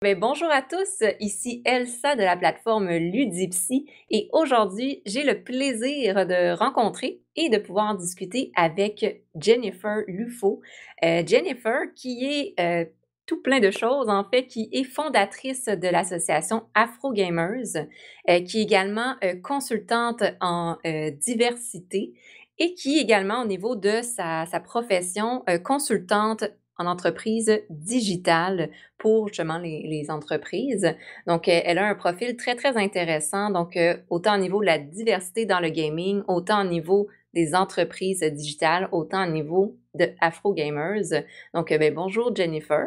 Ben, bonjour à tous, ici Elsa de la plateforme Ludipsy et aujourd'hui, j'ai le plaisir de rencontrer et de pouvoir en discuter avec Jennifer Lufo. Jennifer qui est tout plein de choses en fait, qui est fondatrice de l'association Afro Gamers, qui est également consultante en diversité et qui également au niveau de sa profession consultante en entreprise digitale pour justement les entreprises. Donc, elle a un profil très, très intéressant. Donc, autant au niveau de la diversité dans le gaming, autant au niveau des entreprises digitales, autant au niveau de Afro Gamers. Donc, ben, bonjour Jennifer.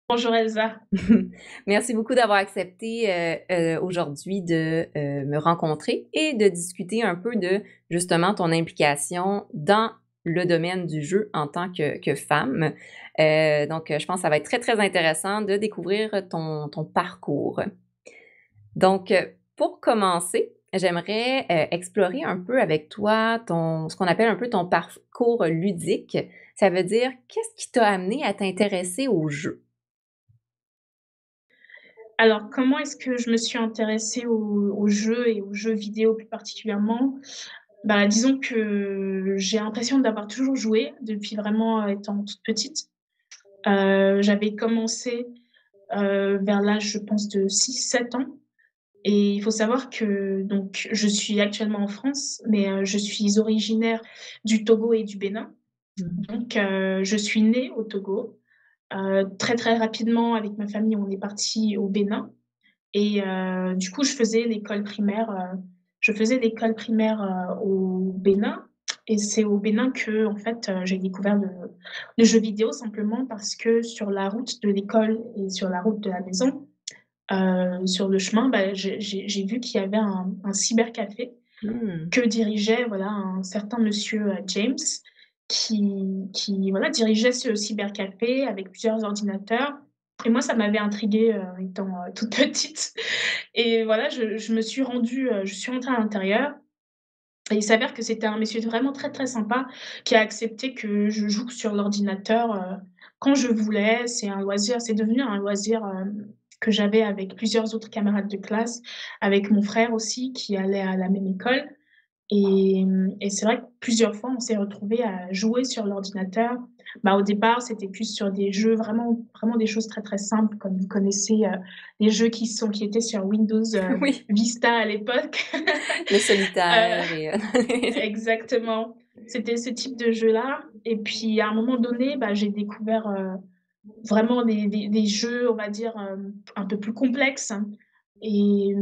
Bonjour Elsa. Merci beaucoup d'avoir accepté aujourd'hui de me rencontrer et de discuter un peu de justement ton implication dans le domaine du jeu en tant que femme. Donc, je pense que ça va être très, très intéressant de découvrir ton parcours. Donc, pour commencer, j'aimerais explorer un peu avec toi ce qu'on appelle un peu ton parcours ludique. Ça veut dire, qu'est-ce qui t'a amené à t'intéresser au jeu? Alors, comment est-ce que je me suis intéressée aux jeux et aux jeux vidéo plus particulièrement? Bah, disons que j'ai l'impression d'avoir toujours joué depuis vraiment étant toute petite. J'avais commencé vers l'âge, je pense, de 6, 7 ans. Et il faut savoir que donc, je suis actuellement en France, mais je suis originaire du Togo et du Bénin. Mmh. Donc, je suis née au Togo. Très, très rapidement, avec ma famille, on est parti au Bénin. Et du coup, je faisais l'école primaire au Bénin et c'est au Bénin que en fait, j'ai découvert le jeu vidéo simplement parce que sur la route de l'école et sur la route de la maison, sur le chemin, bah, j'ai vu qu'il y avait un cybercafé Mmh. que dirigeait, voilà, un certain monsieur, James qui, voilà, dirigeait ce cybercafé avec plusieurs ordinateurs et moi, ça m'avait intriguée, étant, toute petite et voilà, je suis rentrée à l'intérieur et il s'avère que c'était un monsieur vraiment très, très sympa qui a accepté que je joue sur l'ordinateur, quand je voulais. C'est devenu un loisir, que j'avais avec plusieurs autres camarades de classe, avec mon frère aussi qui allait à la même école et c'est vrai que plusieurs fois, on s'est retrouvés à jouer sur l'ordinateur. Bah, au départ, c'était plus sur des jeux vraiment vraiment des choses très, très simples comme vous connaissez, les jeux qui étaient sur Windows, Oui, Vista à l'époque. le Heu, solitaire et exactement. C'était ce type de jeu-là et puis à un moment donné, bah, j'ai découvert, vraiment des jeux, on va dire, un peu plus complexes et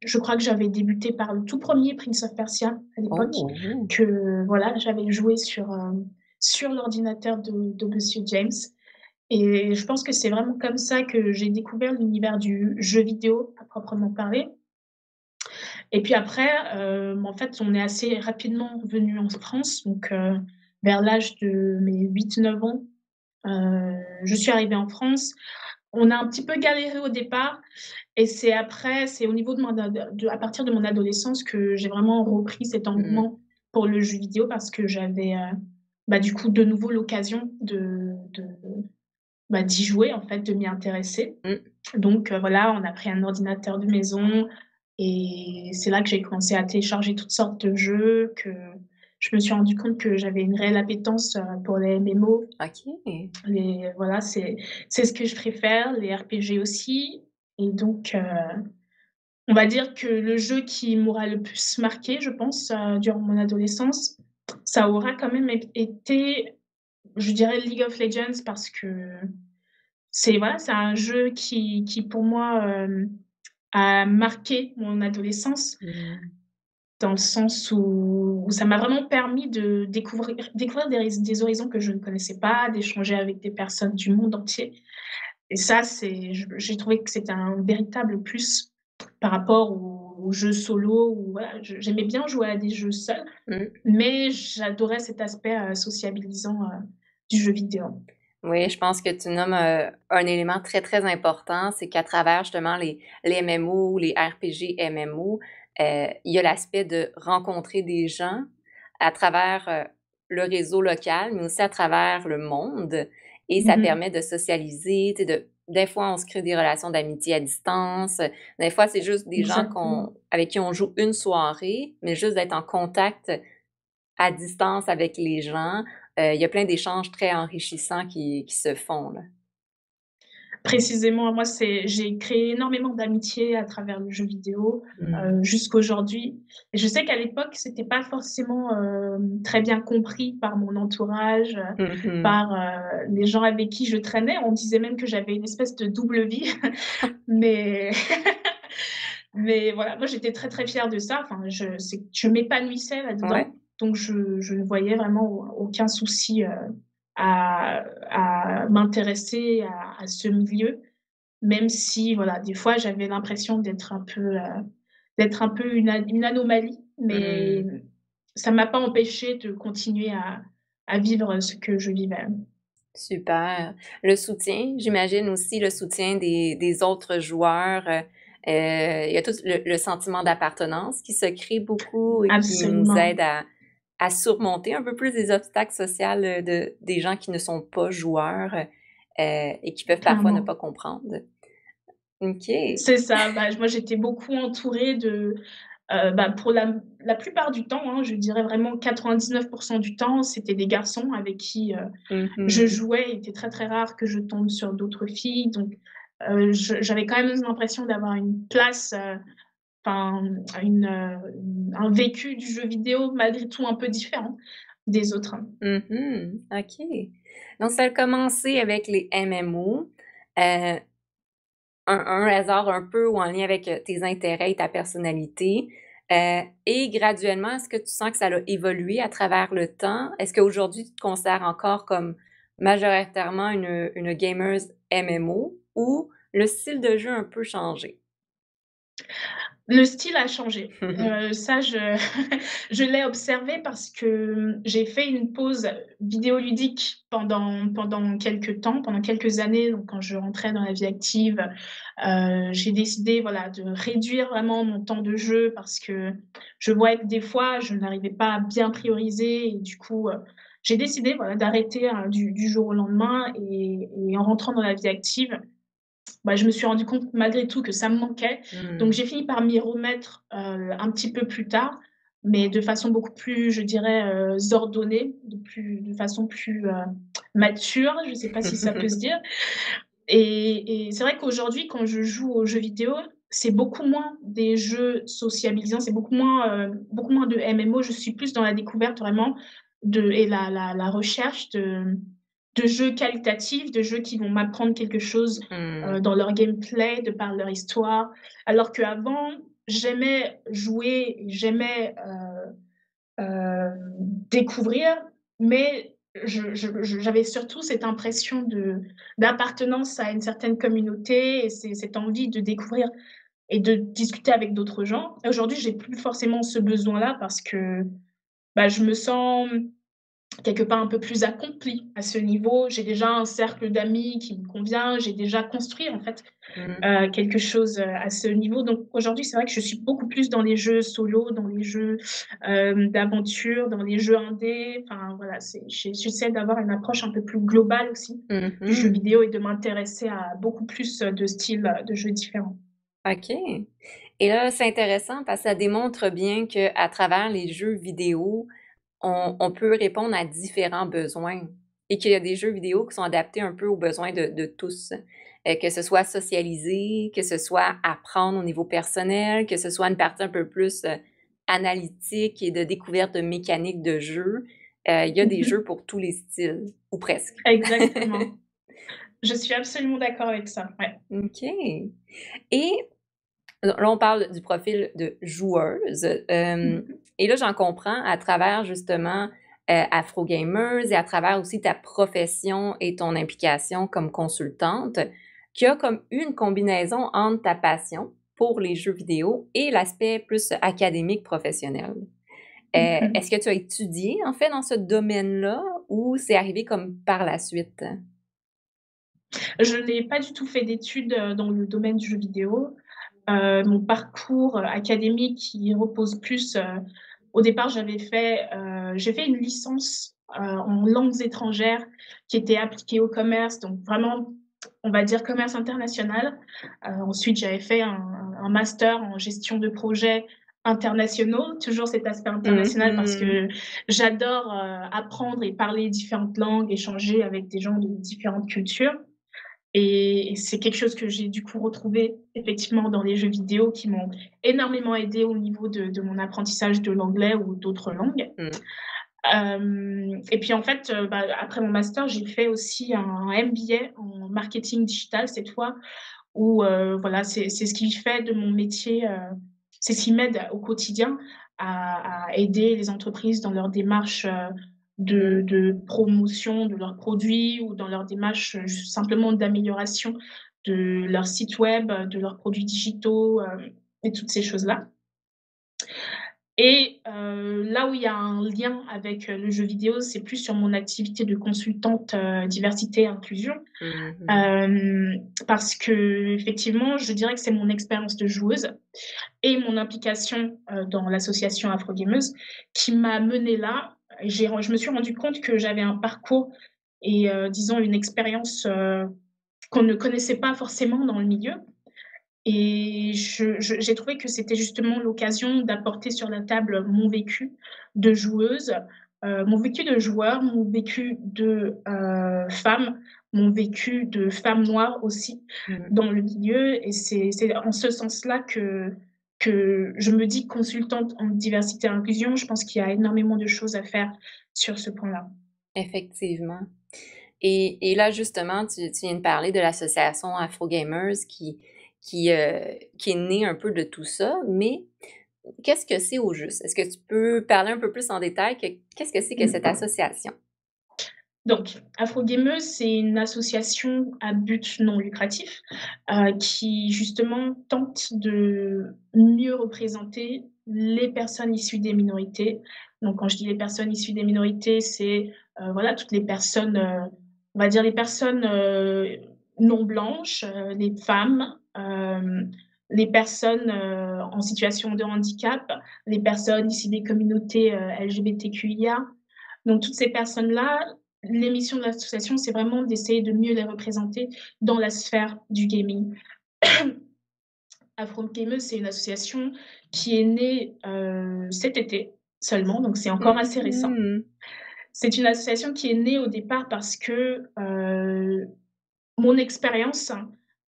je crois que j'avais débuté par le tout premier Prince of Persia à l'époque Oh! que, voilà, j'avais joué sur l'ordinateur de monsieur James et je pense que c'est vraiment comme ça que j'ai découvert l'univers du jeu vidéo à proprement parler et puis après, en fait, on est assez rapidement venus en France donc vers l'âge de mes 8, 9 ans, je suis arrivée en France. On a un petit peu galéré au départ et c'est au niveau de mon ado de à partir de mon adolescence que j'ai vraiment repris cet Mmh. engouement pour le jeu vidéo parce que j'avais, bah, du coup, de nouveau l'occasion bah, d'y jouer, en fait, de m'y intéresser. Mmh. Donc voilà, on a pris un ordinateur de maison et c'est là que j'ai commencé à télécharger toutes sortes de jeux, que je me suis rendu compte que j'avais une réelle appétence, pour les MMO. OK. Voilà, c'est ce que je préfère, les RPG aussi et donc on va dire que le jeu qui m'aura le plus marqué, je pense, durant mon adolescence, ça aura quand même été, je dirais League of Legends parce que c'est un jeu qui pour moi, a marqué mon adolescence Mmh. dans le sens où ça m'a vraiment permis de découvrir des horizons que je ne connaissais pas, d'échanger avec des personnes du monde entier. Et ça, j'ai trouvé que c'était un véritable plus par rapport aux jeux solo où voilà, j'aimais bien jouer à des jeux seuls, Mmh. mais j'adorais cet aspect, sociabilisant, du jeu vidéo. Oui, je pense que tu nommes, un élément très, très important, c'est qu'à travers justement les MMO, les RPG MMO, il y a l'aspect de rencontrer des gens à travers, le réseau local, mais aussi à travers le monde et ça Mmh mh. permet de socialiser, tu sais, de des fois, on se crée des relations d'amitié à distance. Des fois, c'est juste des gens Exactement. avec qui on joue une soirée, mais juste d'être en contact à distance avec les gens, il y a plein d'échanges très enrichissants qui se font, là. Précisément, moi, j'ai créé énormément d'amitiés à travers le jeu vidéo, Mmh. jusqu'aujourd'hui et je sais qu'à l'époque, c'était pas forcément, très bien compris par mon entourage, Mmh mh. par, les gens avec qui je traînais. On disait même que j'avais une espèce de double vie, mais mais voilà, moi, j'étais très, très fière de ça. Enfin, je m'épanouissais Ouais, là-dedans, donc je ne voyais vraiment aucun souci, à m'intéresser à ce milieu. Même si, voilà, des fois, j'avais l'impression d'être un peu une anomalie, mais mmh, ça m'a pas empêchée de continuer à vivre ce que je vivais. super. Le soutien, j'imagine aussi le soutien des autres joueurs, il y a tout le sentiment d'appartenance qui se crée beaucoup et qui nous Absolument, aide à surmonter un peu plus des obstacles sociaux, des gens qui ne sont pas joueurs, et qui peuvent parfois ne clairement. pas comprendre. OK. C'est ça, bah, moi, j'étais beaucoup entourée de, bah, pour la plupart du temps, hein, je dirais vraiment 99 du temps, c'était des garçons avec qui, Mmh je mh. jouais. Il était très, très rare que je tombe sur d'autres filles, donc j'avais quand même l'impression d'avoir une place, enfin, un vécu du jeu vidéo malgré tout un peu différent des autres. Mmh. OK. Donc ça a commencé avec les MMO, un hasard un peu ou en lien avec, tes intérêts et ta personnalité, et graduellement, est-ce que tu sens que ça a évolué à travers le temps? Est-ce qu'aujourd'hui, tu te considères encore comme majoritairement une gameuse MMO ou le style de jeu a un peu changé? Le style a changé. Ça je l'ai observé parce que, j'ai fait une pause vidéoludique pendant quelques temps, pendant quelques années, donc quand je rentrais dans la vie active, j'ai décidé, voilà, de réduire vraiment mon temps de jeu parce que je voyais que des fois, je n'arrivais pas à bien prioriser et du coup, j'ai décidé, voilà, d'arrêter, du jour au lendemain et en rentrant dans la vie active, bah, je me suis rendu compte malgré tout que ça me manquait. Donc Mmh. j'ai fini par m'y remettre, un petit peu plus tard, mais de façon beaucoup plus, je dirais, ordonnée, de façon plus, mature, je ne sais pas si ça peut se dire et c'est vrai qu'aujourd'hui, quand je joue aux jeux vidéo, c'est beaucoup moins des jeux sociabilisants, c'est beaucoup moins de MMO. Je suis plus dans la découverte vraiment et la recherche de jeux qualitatifs, de jeux qui vont m'apprendre quelque chose, Mmh. dans leur gameplay, de par leur histoire. Alors qu'avant, j'aimais jouer, j'aimais, découvrir, mais j'avais surtout cette impression d'appartenance à une certaine communauté et cette envie de découvrir et de discuter avec d'autres gens. Et aujourd'hui, j'ai plus forcément ce besoin-là parce que, bah, je me sens quelque part un peu plus accomplie à ce niveau. J'ai déjà un cercle d'amis qui me convient, j'ai déjà construit en fait, Mmh. quelque chose, à ce niveau. Donc aujourd'hui, c'est vrai que je suis beaucoup plus dans les jeux solo, dans les jeux, d'aventure, dans les jeux indés. Enfin voilà, j'essaie d'avoir une approche un peu plus globale aussi Mmh du jeu mh. vidéo et de m'intéresser à beaucoup plus, de styles, de jeux différents. OK. Et là, c'est intéressant parce que ça démontre bien qu'à travers les jeux vidéo, on peut répondre à différents besoins et qu'il y a des jeux vidéo qui sont adaptés un peu aux besoins de tous. Que ce soit socialiser, que ce soit apprendre au niveau personnel, que ce soit une partie un peu plus, analytique et de découverte de mécaniques de jeu. Il y a des jeux Mmh. pour tous les styles ou presque. Exactement. Je suis absolument d'accord avec ça, ouais. OK. Et là, on parle du profil de joueuse, Mmh. et là, j'en comprends à travers justement, Afro Gamers et à travers aussi ta profession et ton implication comme consultante, qu'il y a comme une combinaison entre ta passion pour les jeux vidéo et l'aspect plus académique professionnel. Mmh. Est-ce que tu as étudié, en fait, dans ce domaine-là ou c'est arrivé comme par la suite? Je n'ai pas du tout fait d'études, dans le domaine du jeu vidéo. Mon parcours, académique, il repose plus, au départ, j'ai fait une licence, en langues étrangères qui était appliquée au commerce, donc vraiment on va dire commerce international. Ensuite, j'avais fait un master en gestion de projets internationaux, toujours cet aspect international parce Mmh. que j'adore, apprendre et parler différentes langues, échanger avec des gens de différentes cultures et c'est quelque chose que j'ai du coup retrouvé effectivement dans les jeux vidéo qui m'ont énormément aidée au niveau de mon apprentissage de l'anglais ou d'autres langues. Mmh. Et puis en fait, bah, après mon master, j'ai fait aussi un MBA en marketing digital cette fois où, voilà, c'est ce qui fait de mon métier, c'est ce qui m'aide au quotidien à aider les entreprises dans leur démarche, Mmh. de promotion de leurs produits ou dans leur démarche, simplement d'amélioration de leur site web, de leurs produits digitaux, et toutes ces choses-là. Et là où il y a un lien avec, le jeu vidéo, c'est plus sur mon activité de consultante, diversité et inclusion. Mmh. Parce qu'effectivement, je dirais que c'est mon expérience de joueuse et mon implication, dans l'association Afro Gameuse qui m'a menée là. Et je me suis rendu compte que j'avais un parcours et disons une expérience, qu'on ne connaissait pas forcément dans le milieu et j'ai trouvé que c'était justement l'occasion d'apporter sur la table mon vécu de joueuse, mon vécu de joueur, mon vécu de, femme, mon vécu de femme noire aussi Mmh. dans le milieu et c'est en ce sens-là que je me dis consultante en diversité et inclusion. Je pense qu'il y a énormément de choses à faire sur ce point-là. Effectivement. Et là, justement, tu viens de parler de l'association Afro Gamers qui est née un peu de tout ça, mais qu'est-ce que c'est au juste? Est-ce que tu peux parler un peu plus en détail qu'est-ce que c'est que cette association? Donc, Afrogameuse, c'est une association à but non lucratif, qui justement tente de mieux représenter les personnes issues des minorités. Donc quand je dis les personnes issues des minorités, c'est, voilà, toutes les personnes, on va dire les personnes, non blanches, les femmes, les personnes, en situation de handicap, les personnes issues des communautés, LGBTQIA. Donc toutes ces personnes-là, l'émission de l'association, c'est vraiment d'essayer de mieux les représenter dans la sphère du gaming. Afro Gameuse, c'est une association qui est née, cet été seulement, donc c'est encore assez récent. Mmh. C'est une association qui est née au départ parce que, mon expérience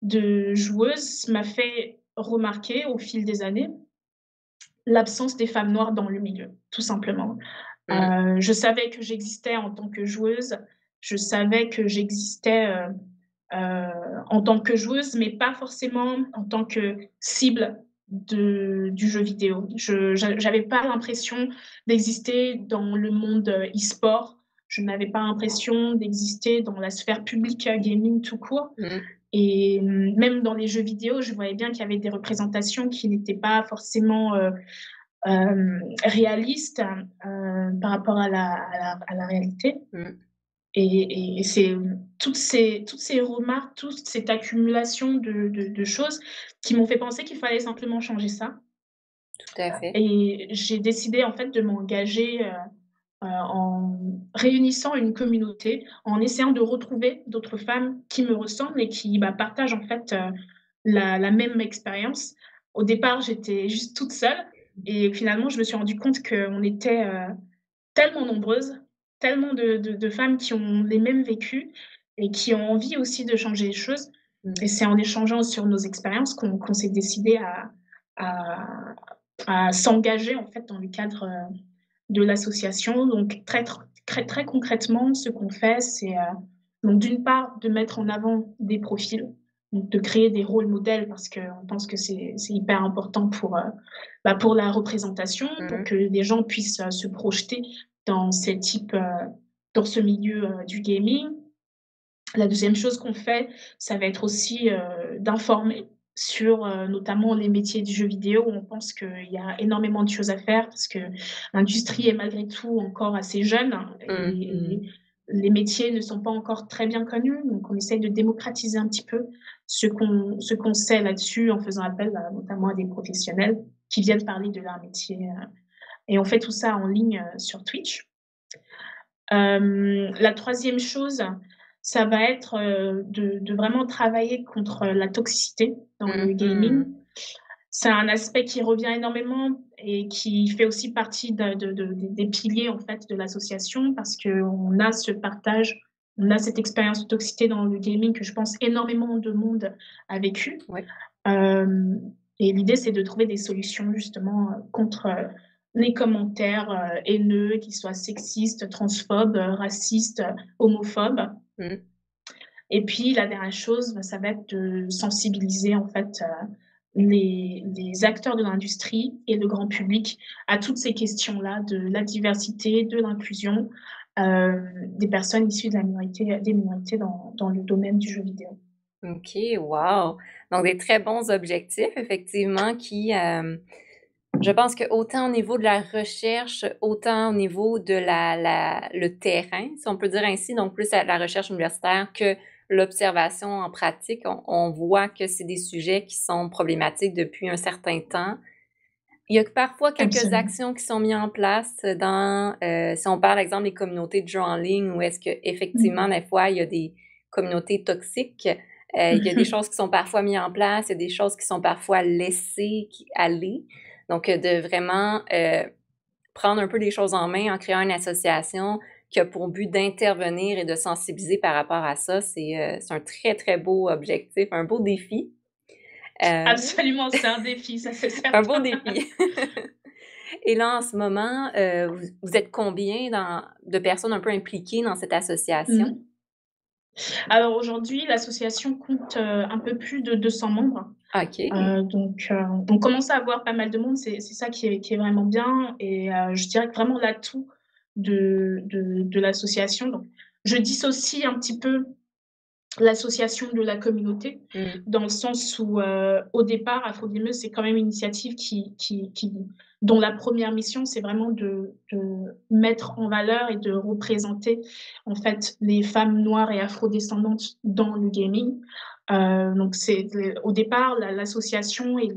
de joueuse m'a fait remarquer au fil des années l'absence des femmes noires dans le milieu, tout simplement. Mmh. Je savais que j'existais en tant que joueuse, je savais que j'existais, en tant que joueuse, mais pas forcément en tant que cible du jeu vidéo. J'avais pas l'impression d'exister dans le monde, e-sport. Je n'avais pas l'impression d'exister dans la sphère publique, gaming tout court Mmh. et même dans les jeux vidéo, je voyais bien qu'il y avait des représentations qui n'étaient pas forcément, réalistes, par rapport à la réalité. Mmh. Et c'est toutes ces remarques, toute cette accumulation de choses qui m'ont fait penser qu'il fallait simplement changer ça Tout à fait. et j'ai décidé en fait de m'engager, en réunissant une communauté, en essayant de retrouver d'autres femmes qui me ressemblent et qui, bah, partagent en fait, la même expérience. Au départ, j'étais juste toute seule et finalement je me suis rendu compte qu'on était, tellement nombreuses, tellement de femmes qui ont les mêmes vécus et qui ont envie aussi de changer les choses Mmh. et c'est en échangeant sur nos expériences qu'on s'est décidé à à s'engager en fait dans le cadre, de l'association. Donc très concrètement, ce qu'on fait, c'est, donc d'une part de mettre en avant des profils, donc de créer des rôles modèles parce qu'on pense que c'est hyper important pour, bah, pour la représentation, pour Mmh. que les gens puissent, se projeter dans ces types, dans ce milieu, du gaming. La deuxième chose qu'on fait, ça va être aussi, d'informer sur, notamment les métiers du jeu vidéo. On pense qu'il y a énormément de choses à faire parce que l'industrie est malgré tout encore assez jeune Mmh et mh. les métiers ne sont pas encore très bien connus. Donc on essaye de démocratiser un petit peu ce qu'on sait là-dessus en faisant appel à notamment à des professionnels qui viennent parler de leur métier, et on fait tout ça en ligne, sur Twitch. La troisième chose, ça va être, de vraiment travailler contre la toxicité dans le gaming. Mhm. C'est un aspect qui revient énormément et qui fait aussi partie des piliers, en fait, de l'association parce qu'on a ce partage, on a cette expérience de toxicité dans le gaming que je pense énormément de monde a vécu. Oui. Hem et l'idée, c'est de trouver des solutions justement, contre, les commentaires, haineux, qu'ils soient sexistes, transphobes, racistes, homophobes. Mm. Et puis la dernière chose, bah, ça va être de sensibiliser en fait, les acteurs de l'industrie et le grand public à toutes ces questions-là de la diversité, de l'inclusion, des personnes issues de la minorité des minorités dans le domaine du jeu vidéo. OK, wow! Donc des très bons objectifs effectivement qui, je pense que autant au niveau de la recherche, autant au niveau de le terrain, si on peut dire ainsi, donc plus à la recherche universitaire que l'observation en pratique, on voit que c'est des sujets qui sont problématiques depuis un certain temps. Il y a parfois quelques Absolument. actions qui sont mises en place dans, si on parle, exemple, des communautés de jeux en ligne où est-ce qu'effectivement, Mmh. des fois, il y a des communautés toxiques. Il y a des choses qui sont parfois mises en place, il y a des choses qui sont parfois laissées aller. Donc, de vraiment, prendre un peu les choses en main en créant une association qui a pour but d'intervenir et de sensibiliser par rapport à ça, c'est un très, très beau objectif, un beau défi. Heu, Absolument, c'est un défi, ça c'est un beau certain. défi. Et là, en ce moment, vous êtes combien de personnes un peu impliquées dans cette association? Mmh. Alors aujourd'hui, l'association compte, un peu plus de 200 membres. OK. On commence à avoir pas mal de monde, c'est ça qui est vraiment bien et je dirais que vraiment l'atout de l'association donc je dissocie un petit peu l'association de la communauté, Mmh. dans le sens où, au départ, Afro-Gameuse, c'est quand même une initiative dont la première mission, c'est vraiment de mettre en valeur et de représenter, en fait, les femmes noires et afro-descendantes dans le gaming. Donc c'est au départ, l'association et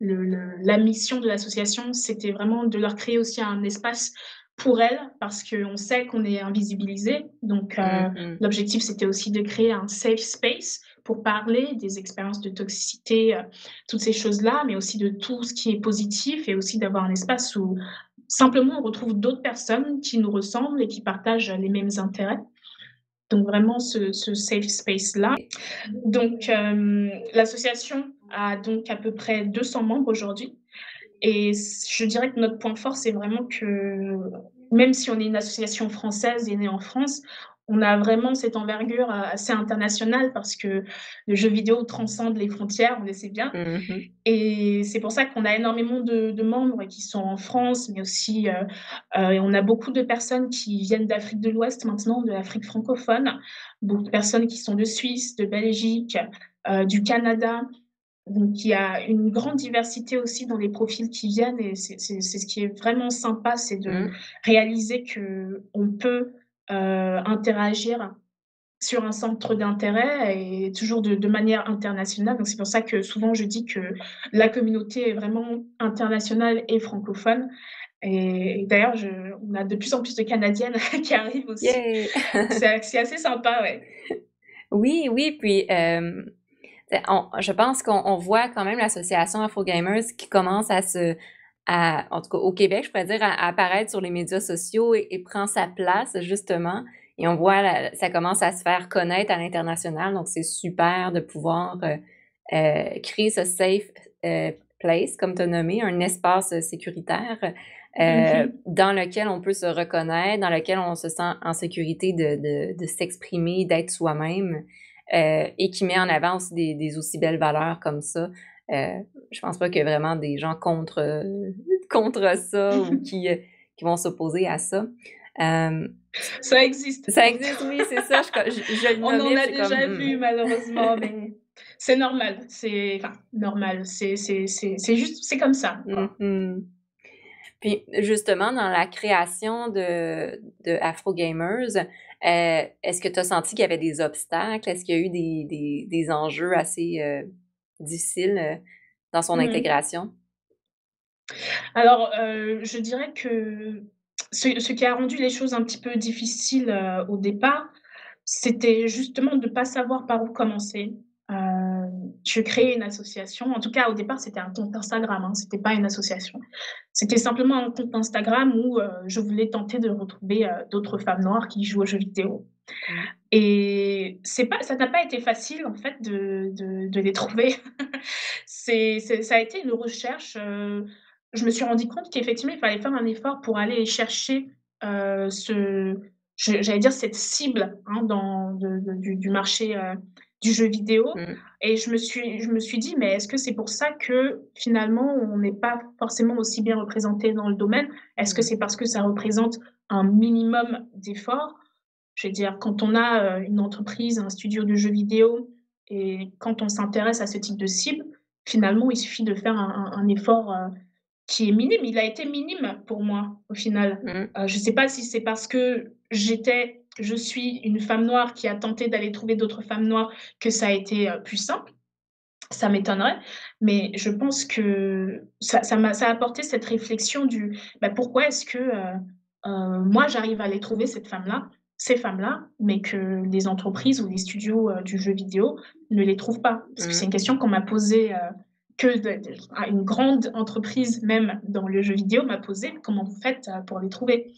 la mission de l'association, c'était vraiment de leur créer aussi un espace pour elles, parce qu'on sait qu'on est invisibilisé. Donc, Mmh mh. l'objectif, c'était aussi de créer un safe space pour parler des expériences de toxicité, toutes ces choses-là, mais aussi de tout ce qui est positif et aussi d'avoir un espace où simplement on retrouve d'autres personnes qui nous ressemblent et qui partagent les mêmes intérêts. Donc vraiment ce safe space-là. Donc, l'association a donc à peu près 200 membres aujourd'hui et je dirais que notre point fort, c'est vraiment que même si on est une association française et née en France, on a vraiment cette envergure, assez internationale parce que le jeu vidéo transcende les frontières, on le sait bien Mmh mh. et c'est pour ça qu'on a énormément de membres qui sont en France, mais aussi, et on a beaucoup de personnes qui viennent d'Afrique de l'Ouest maintenant, de l'Afrique francophone, beaucoup de personnes qui sont de Suisse, de Belgique, du Canada. Donc il y a une grande diversité aussi dans les profils qui viennent et c'est ce qui est vraiment sympa, c'est de Mmh. réaliser qu'on peut, interagir sur un centre d'intérêt et toujours de manière internationale. Donc c'est pour ça que souvent je dis que la communauté est vraiment internationale et francophone et d'ailleurs je on a de plus en plus de Canadiennes qui arrivent aussi. Yay! C'est assez sympa, ouais. Oui, oui, puis, je pense qu'on voit quand même l'association Afro-Gamers qui commence en tout cas au Québec, je pourrais dire, à apparaître sur les médias sociaux et prend sa place justement et on voit ça commence à se faire connaître à l'international, donc c'est super de pouvoir, créer ce safe, place comme tu as nommé, un espace, sécuritaire, Mmh. dans lequel on peut se reconnaître, dans lequel on se sent en sécurité de s'exprimer, d'être soi-même, et qui met en avant aussi des aussi belles valeurs comme ça. Je pense pas qu'il y a vraiment des gens contre, contre ça ou qui vont s'opposer à ça. Hem, Ça existe Ça pourtant. existe, oui, c'est ça, je le On en nommais, puis a j'étais comme: déjà «Mmh». vu malheureusement, mais c'est normal. C'est enfin normal, c'est juste c'est comme ça, quoi. Mmh. Puis justement, dans la création de Afro Gamers, est-ce que tu as senti qu'il y avait des obstacles? Est-ce qu'il y a eu des enjeux assez, difficiles, dans son Mmh. intégration? Alors, je dirais que ce qui a rendu les choses un petit peu difficiles, au départ, c'était justement de pas savoir par où commencer. Je créais une association. En tout cas, au départ, c'était un compte Instagram, hein, c'était pas une association. C'était simplement un compte Instagram où, je voulais tenter de retrouver, d'autres femmes noires qui jouent aux jeux vidéo. Mmh. Et c'est pas ça n'a pas été facile en fait de les trouver. C'est ça a été une recherche, je me suis rendu compte qu'effectivement, il fallait faire un effort pour aller chercher, ce j'allais dire cette cible, hein, dans du marché, du jeu vidéo Mmh. et je me suis dit: «Mais est-ce que c'est pour ça que finalement on n'est pas forcément aussi bien représenté dans le domaine? Est-ce que Mmh. c'est parce que ça représente un minimum d'effort?» Je veux dire, quand on a, une entreprise, un studio de jeux vidéo et quand on s'intéresse à ce type de cible, finalement, il suffit de faire un effort, qui est minime. Il a été minime pour moi, au final. Mmh. Je ne sais pas si c'est parce que je suis une femme noire qui a tenté d'aller trouver d'autres femmes noires que ça a été, plus simple. Ça m'étonnerait, mais je pense que ça a apporté cette réflexion du, bah, pourquoi est-ce que, moi j'arrive à les trouver ces femmes-là, mais que les entreprises ou les studios, du jeu vidéo ne les trouvent pas? Parce que c'est Mmh. une question qu'on m'a posée, que de à une grande entreprise même dans le jeu vidéo m'a posée: «Comment vous faites, pour les trouver?»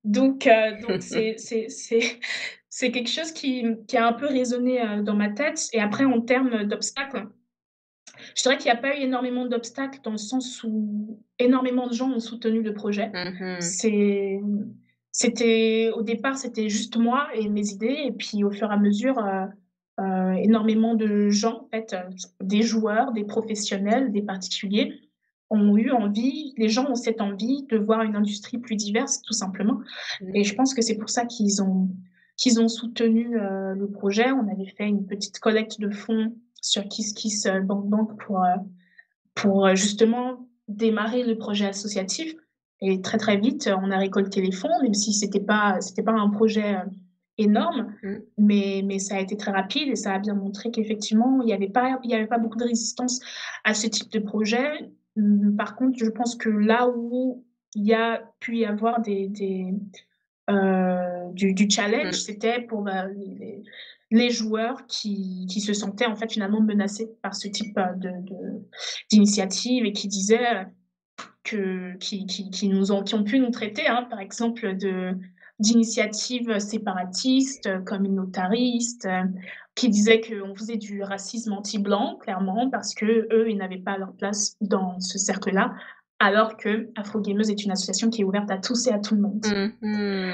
donc c'est quelque chose qui a un peu résonné, dans ma tête et après en termes d'obstacles, je dirais qu'il y a pas eu énormément d'obstacles dans le sens où énormément de gens ont soutenu le projet. Mmh. C'est c'était au départ, c'était juste moi et mes idées et puis au fur et à mesure, énormément de gens, en fait, des joueurs, des professionnels, des particuliers ont eu envie les gens ont cette envie de voir une industrie plus diverse, tout simplement et Mmh. je pense que c'est pour ça qu'ils ont soutenu, le projet. On avait fait une petite collecte de fonds sur KissKiss, Bank pour, justement démarrer le projet associatif et très, très vite, on a récolté les fonds, même si c'était pas un projet, énorme, Mmh. mais ça a été très rapide et ça a bien montré qu'effectivement, il y avait pas beaucoup de résistance à ce type de projet. Par contre, je pense que là où il y a pu y avoir du challenge, Mmh. c'était pour, bah, les joueurs qui se sentaient, en fait, finalement menacés par ce type, d'initiative et qui disaient, qui ont pu nous traiter, hein, par exemple, d'initiatives séparatistes, communautaristes, qui disaient qu'on faisait du racisme anti-blanc, clairement, parce qu'eux, ils n'avaient pas leur place dans ce cercle-là, alors que Afro Gameuse est une association qui est ouverte à tous et à tout le monde. Mmh.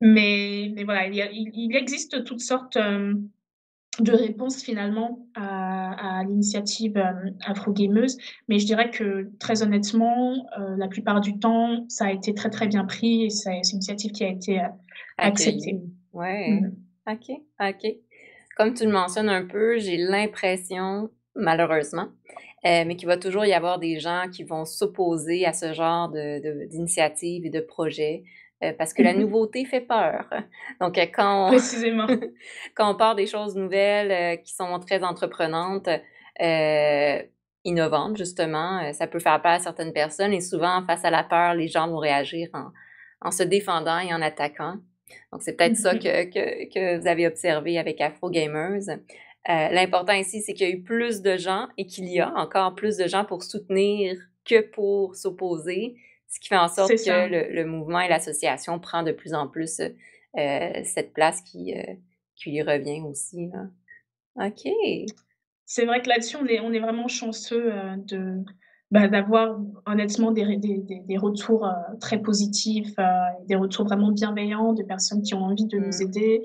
Mais voilà, il existe toutes sortes, de réponses finalement à l'initiative, afro-gameuse, mais je dirais que très honnêtement, la plupart du temps, ça a été très, très bien pris et c'est une initiative qui a été, acceptée. Accueilli. Ouais. Mmh. OK, OK. Comme tu le mentionnes un peu, j'ai l'impression, malheureusement, mais qu'il va toujours y avoir des gens qui vont s'opposer à ce genre de d'initiative et de projet, parce que la Mmh. nouveauté fait peur. Donc, quand Précisément. quand on part des choses nouvelles, qui sont très entreprenantes, heu, innovantes justement, ça peut faire peur à certaines personnes et souvent face à la peur, les gens vont réagir en se défendant et en attaquant. Donc c'est peut-être ça Mmh. que vous avez observé avec Afro Gamers. L'important ici, c'est qu'il y a eu plus de gens et qu'il y a encore plus de gens pour soutenir que pour s'opposer, ce qui fait en sorte C'est que ça. le mouvement et l'association prend de plus en plus, cette place qui lui revient aussi, là. OK. C'est vrai que là-dessus, on est vraiment chanceux, bah, d'avoir honnêtement des retours, très positifs, des retours vraiment bienveillants de personnes qui ont envie de nous Mmh. aider.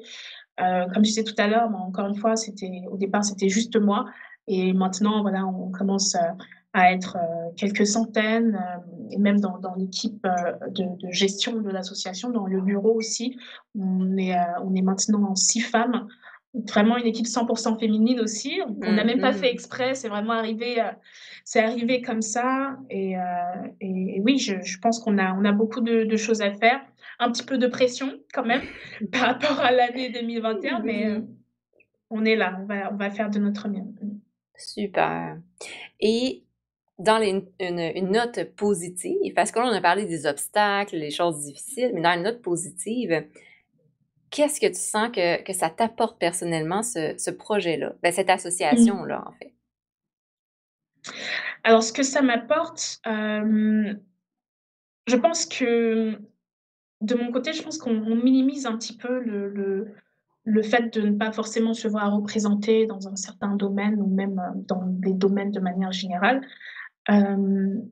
Comme je disais tout à l'heure, moi, encore une fois, au départ, c'était juste moi et maintenant, voilà, on commence, à être, quelques centaines, et même dans l'équipe, de gestion de l'association, dans le bureau aussi. On est maintenant 6 femmes, vraiment une équipe 100% féminine aussi. On n'a Mmh même pas fait mh. exprès, c'est arrivé comme ça et oui, je pense qu'on a beaucoup de choses à faire. Un petit peu de pression quand même, par rapport à l'année 2021, mais Oui, on est là, on va faire de notre mieux. super. Et dans les une note positive, parce que là, on a parlé des obstacles, les choses difficiles, mais dans une note positive, qu'est-ce que tu sens que ça t'apporte personnellement ce projet-là? Ben, cette Mmh. association-là, en fait? Alors ce que ça m'apporte, je pense que, de mon côté, je pense qu'on minimise un petit peu le fait de ne pas forcément se voir représenter dans un certain domaine ou même, dans des domaines de manière générale. Hem,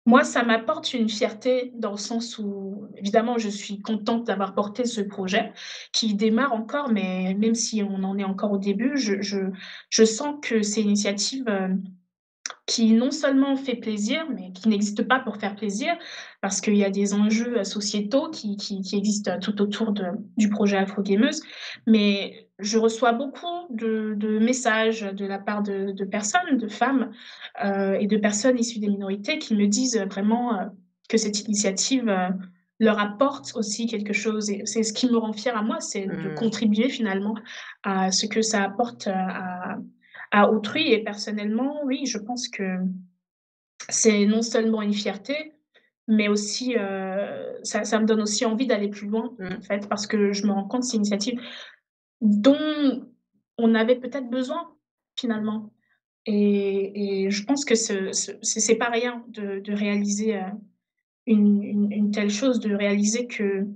Moi, ça m'apporte une fierté dans le sens où, évidemment, je suis contente d'avoir porté ce projet qui démarre encore, mais même si on en est encore au début, je sens que c'est une initiative, qui non seulement fait plaisir, mais qui n'existe pas pour faire plaisir, parce qu'il y a des enjeux, sociétaux qui existent, tout autour du projet Afro-Gameuse. Mais je reçois beaucoup de messages de la part de personnes, de femmes, et de personnes issues des minorités qui me disent, vraiment, que cette initiative, leur apporte aussi quelque chose et c'est ce qui me rend fière à moi, c'est de Mmh. contribuer finalement à ce que ça apporte, à autrui et personnellement, oui, je pense que c'est non seulement une fierté, mais aussi, ça me donne aussi envie d'aller plus loin, en Mmh. fait, parce que je me rends compte que c'est une initiative dont on avait peut-être besoin, finalement et je pense que c'est pas rien de réaliser, une telle chose, de réaliser que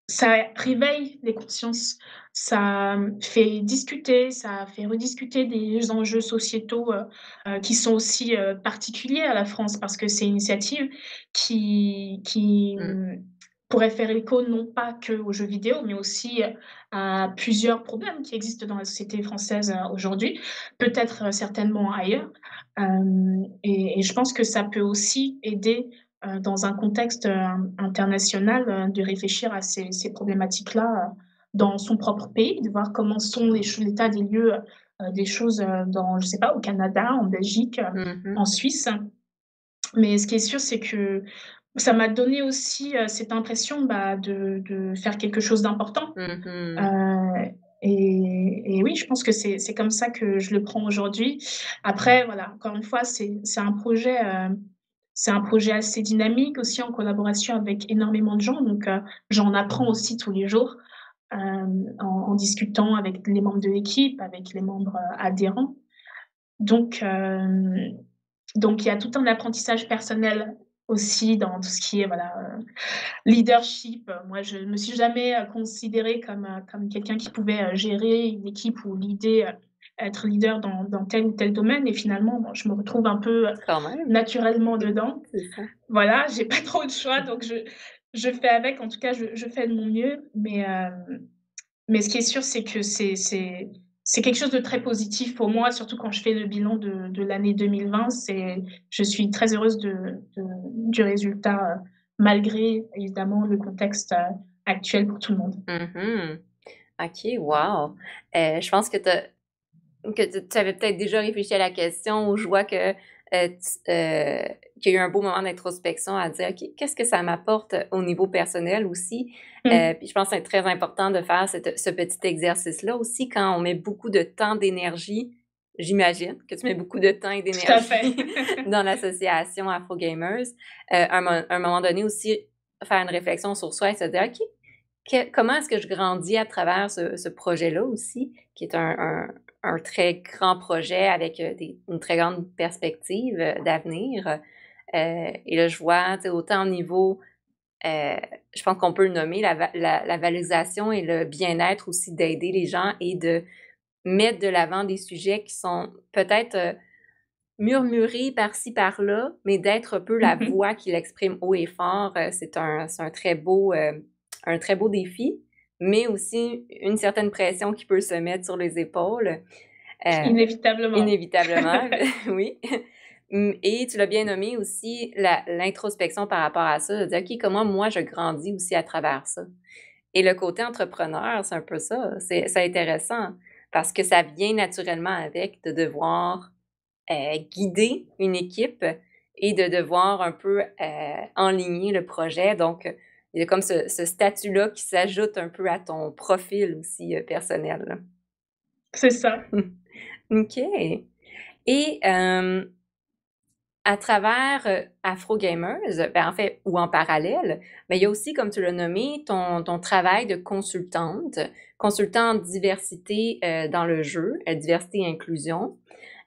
ça réveille les consciences, ça, fait discuter, ça fait rediscuter des enjeux sociétaux, qui sont aussi, particuliers à la France parce que c'est une initiative qui, Mmh. pourrait faire écho non pas qu'aux jeux vidéo, mais aussi, à plusieurs problèmes qui existent dans la société française, aujourd'hui, peut-être, certainement ailleurs. Et je pense que ça peut aussi aider dans un contexte, international, de réfléchir à ces problématiques-là, dans son propre pays, de voir comment sont l'état des lieux, des choses, dans je sais pas, au Canada, en Belgique, Mmh. en Suisse. Mais ce qui est sûr, c'est que ça m'a donné aussi, cette impression, bah, de faire quelque chose d'important, Mmh. heu et oui, je pense que c'est comme ça que je le prends aujourd'hui. Après, voilà, encore une fois, c'est un projet assez dynamique aussi en collaboration avec énormément de gens, donc j'en apprends aussi tous les jours, en discutant avec les membres de l'équipe, avec les membres, adhérents. Donc donc il y a tout un apprentissage personnel aussi dans tout ce qui est, voilà, leadership. Moi, je me suis jamais, considérée comme quelqu'un qui pouvait, gérer une équipe ou être leader dans tel ou tel domaine et finalement, bon, je me retrouve un peu, Quand même. naturellement dedans. C'est ça. Voilà, j'ai pas trop de choix donc je fais avec. En tout cas, je fais de mon mieux, mais ce qui est sûr, c'est que c'est quelque chose de très positif pour moi, surtout quand je fais le bilan de l'année 2020. Je suis très heureuse de du résultat, malgré évidemment le contexte, actuel pour tout le monde. Mmh. OK, wow! Je pense que tu avais peut-être déjà réfléchi à la question ou je vois que, qu'il y a eu un beau moment d'introspection à dire: «OK, qu'est-ce que ça m'apporte au niveau personnel aussi?» Mmh, Puis je pense que c'est très important de faire ce petit exercice-là aussi quand on met beaucoup de temps, d'énergie. J'imagine que tu mets beaucoup de temps et tout à fait. d'énergie dans l'association Afro Gamers. Un moment donné aussi, faire une réflexion sur soi et se dire: «OK, comment est-ce que je grandis à travers ce projet-là aussi, qui est un très grand projet avec, une très grande perspective, d'avenir, et là, je vois, tu sais, autant au niveau, heu, je pense qu'on peut le nommer la valorisation et le bien-être aussi d'aider les gens et de mettre de l'avant des sujets qui sont peut-être, murmurés par-ci par-là, mais d'être un peu la Mmh. voix qui l'exprime haut et fort, c'est un un très beau défi, mais aussi une certaine pression qui peut se mettre sur les épaules, heu, Inévitablement. inévitablement, oui. Et tu l'as bien nommé aussi, l'introspection par rapport à ça, de dire: «OK, comment moi je grandis aussi à travers ça?» Et le côté entrepreneur, c'est un peu ça, c'est intéressant parce que ça vient naturellement avec de devoir guider une équipe et de devoir un peu, enligner le projet. Donc, il y a comme ce statut-là qui s'ajoute un peu à ton profil aussi, personnel, là. C'est ça. OK. Et à travers Afro Gamers, ben, en fait, ou en parallèle, ben, il y a aussi, comme tu l'as nommé, ton travail de consultante, consultante diversité dans le jeu, diversité et inclusion.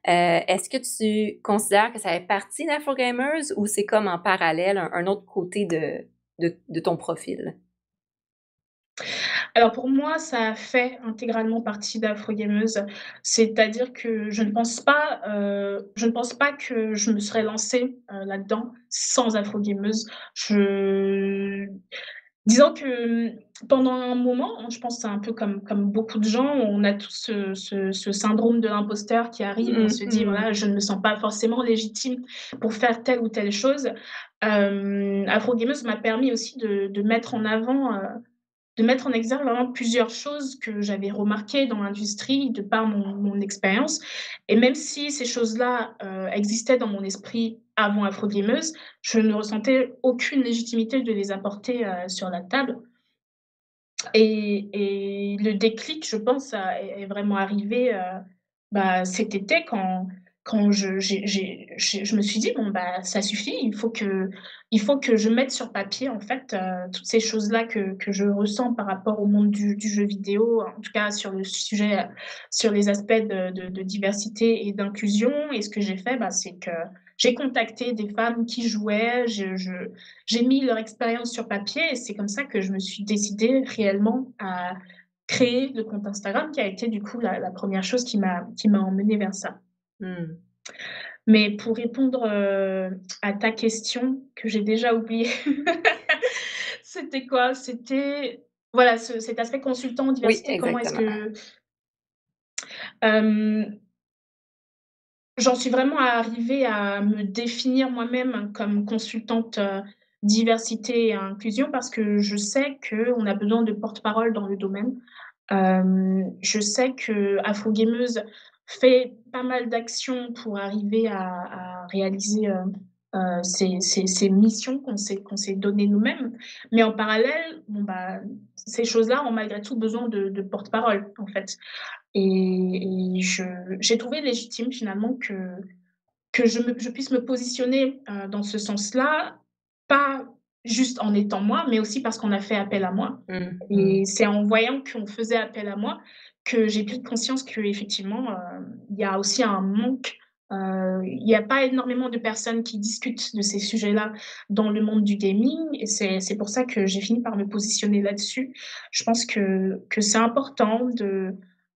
Est-ce que tu considères que ça fait partie d'Afro Gamers ou c'est comme en parallèle un autre côté de ton profil? Alors pour moi, ça fait intégralement partie d'Afrogameuse. C'est-à-dire que je ne pense pas que je me serais lancée, là-dedans sans Afrogameuse. Je Disons que, pendant un moment, hein, je pense que c'est un peu comme beaucoup de gens, on a tous ce syndrome de l'imposteur qui arrive et on se dit: Mmh. «Voilà, je ne me sens pas forcément légitime pour faire telle ou telle chose». Afrogameuse m'a permis aussi de mettre en exergue vraiment plusieurs choses que j'avais remarquées dans l'industrie de par mon expérience. Et même si ces choses-là existaient dans mon esprit avant Afro Gameuse, je ne ressentais aucune légitimité de les apporter sur la table. Et le déclic, je pense, est vraiment arrivé bah, cet été quand je me suis dit: «Bon, bah, ça suffit, il faut que je mette sur papier, en fait, toutes ces choses-là que je ressens par rapport au monde du jeu vidéo, en tout cas sur le sujet, sur les aspects de diversité et d'inclusion». Et ce que j'ai fait, bah, c'est que j'ai contacté des femmes qui jouaient, j'ai mis leur expérience sur papier et c'est comme ça que je me suis décidée réellement à créer le compte Instagram qui a été du coup la 1re chose qui m'a emmenée vers ça. Mmh. Mais pour répondre, à ta question que j'ai déjà oubliée, c'était quoi? C'était voilà cet aspect consultant en Oui, diversité, comment est-ce exactement. que hem, j'en suis vraiment arrivée à me définir moi-même comme consultante, diversité et inclusion parce que je sais qu'on a besoin de porte-parole dans le domaine. Je sais qu'Afrogameuse fait pas mal d'actions pour arriver à réaliser, ces missions qu'on s'est données nous-mêmes. Mais en parallèle, bon, bah, ces choses-là ont malgré tout besoin de porte-parole, en fait. Et j'ai trouvé légitime finalement que je puisse me positionner, dans ce sens-là, pas juste en étant moi, mais aussi parce qu'on a fait appel à moi. Mmh mh. Et c'est en voyant qu'on faisait appel à moi que j'ai pris conscience qu'effectivement, il y a aussi un manque, il y a pas énormément de personnes qui discutent de ces sujets-là dans le monde du gaming et c'est pour ça que j'ai fini par me positionner là-dessus. Je pense que c'est important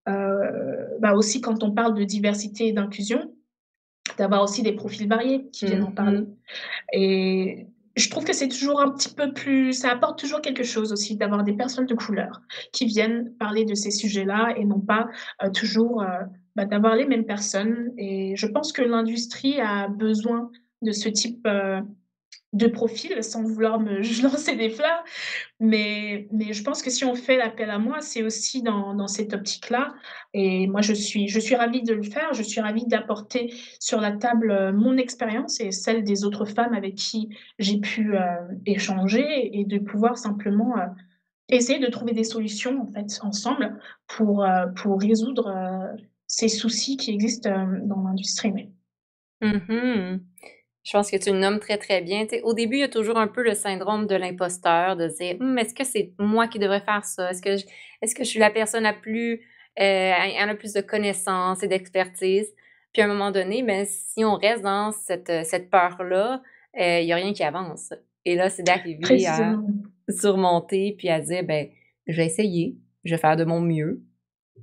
bah, aussi quand on parle de diversité et d'inclusion, d'avoir aussi des profils variés qui viennent en parler. Mmh. Et je trouve que c'est toujours un petit peu plus ça apporte toujours quelque chose aussi d'avoir des personnes de couleur qui viennent parler de ces sujets-là et non pas, toujours, bah, d'avoir les mêmes personnes. Et je pense que l'industrie a besoin de ce type, de profil sans vouloir me lancer des fleurs. Mais je pense que si on fait l'appel à moi, c'est aussi dans cette optique-là. Et moi, je suis ravie de le faire. Je suis ravie d'apporter sur la table, mon expérience et celle des autres femmes avec qui j'ai pu, échanger et de pouvoir simplement, essayer de trouver des solutions, en fait, ensemble pour résoudre, ces soucis qui existent, dans l'industrie, oui. Mmh. Je pense que tu le nommes très, très bien. Tu sais, au début, il y a toujours un peu le syndrome de l'imposteur, de se dire: est-ce que c'est moi qui devrais faire ça? Est-ce que je suis la personne la plus, ayant le plus de connaissances et d'expertise?» Puis à un moment donné, ben, si on reste dans cette peur-là, il y a rien qui avance. Et là, c'est d'arriver à Précisément. surmonter puis à dire: «Ben, je vais essayer, je vais faire de mon mieux.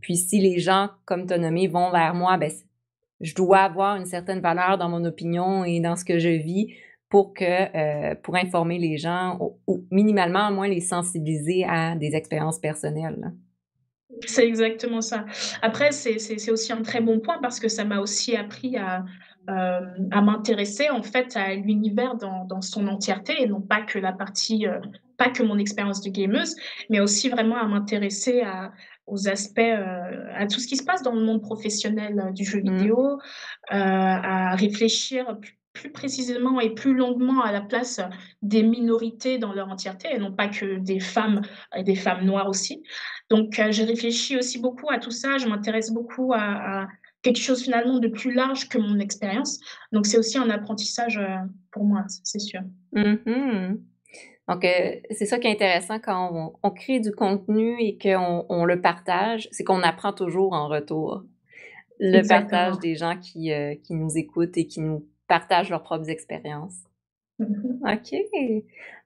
Puis si les gens, comme tu as nommé, vont vers moi, ben, je dois avoir une certaine valeur dans mon opinion et dans ce que je vis pour que, pour informer les gens ou minimalement, au moins les sensibiliser à des expériences personnelles, là. C'est exactement ça. Après, c'est aussi un très bon point parce que ça m'a aussi appris à m'intéresser, en fait, à l'univers dans son entièreté et non pas que la partie, pas que mon expérience de gameuse, mais aussi vraiment à m'intéresser aux aspects, à tout ce qui se passe dans le monde professionnel, du jeu Mmh. vidéo, à réfléchir plus précisément et plus longuement à la place des minorités dans leur entièreté et non pas que des femmes et des femmes noires aussi. Donc, j'ai réfléchi aussi beaucoup à tout ça. Je m'intéresse beaucoup quelque chose finalement de plus large que mon expérience. Donc c'est aussi un apprentissage, pour moi, ça c'est sûr. Mmh. Donc, c'est ça qui est intéressant quand on crée du contenu et qu'on le partage, c'est qu'on apprend toujours en retour. Le partage Exactement. des gens qui nous écoutent et qui nous partagent leurs propres expériences. Mmh mh. OK.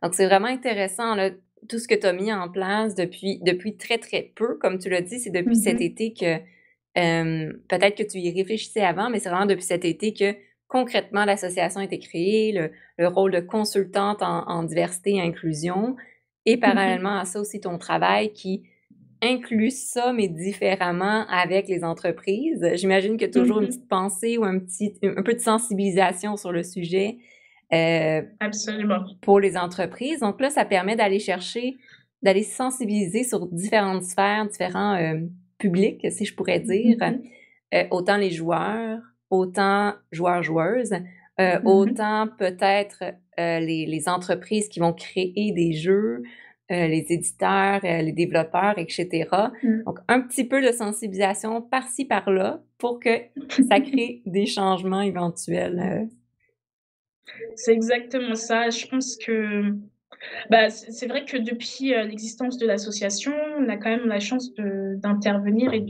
Donc c'est vraiment intéressant là, tout ce que tu as mis en place depuis très, très peu. Comme tu l'as dit, c'est depuis Mmh cet mh. été que, peut-être que tu y réfléchissais avant, mais c'est vraiment depuis cet été que concrètement l'association a été créée, le rôle de consultante en diversité et inclusion et Mmh mh. parallèlement à ça aussi ton travail qui inclut ça, mais différemment avec les entreprises. J'imagine que Mmh toujours une mh. petite pensée ou un peu de sensibilisation sur le sujet, heu, Absolument. pour les entreprises. Donc là, ça permet d'aller sensibiliser sur différentes sphères, différents, publics, si je pourrais dire, Mmh mh. autant les joueurs, autant joueurs-joueuses, Mmh mh. autant peut-être, les entreprises qui vont créer des jeux, les éditeurs, les développeurs et cetera. Mmh. Donc un petit peu de sensibilisation par-ci par-là pour que ça crée des changements éventuels, C'est exactement ça. Je pense que, bah, c'est vrai que depuis, l'existence de l'association, on a quand même la chance d'intervenir et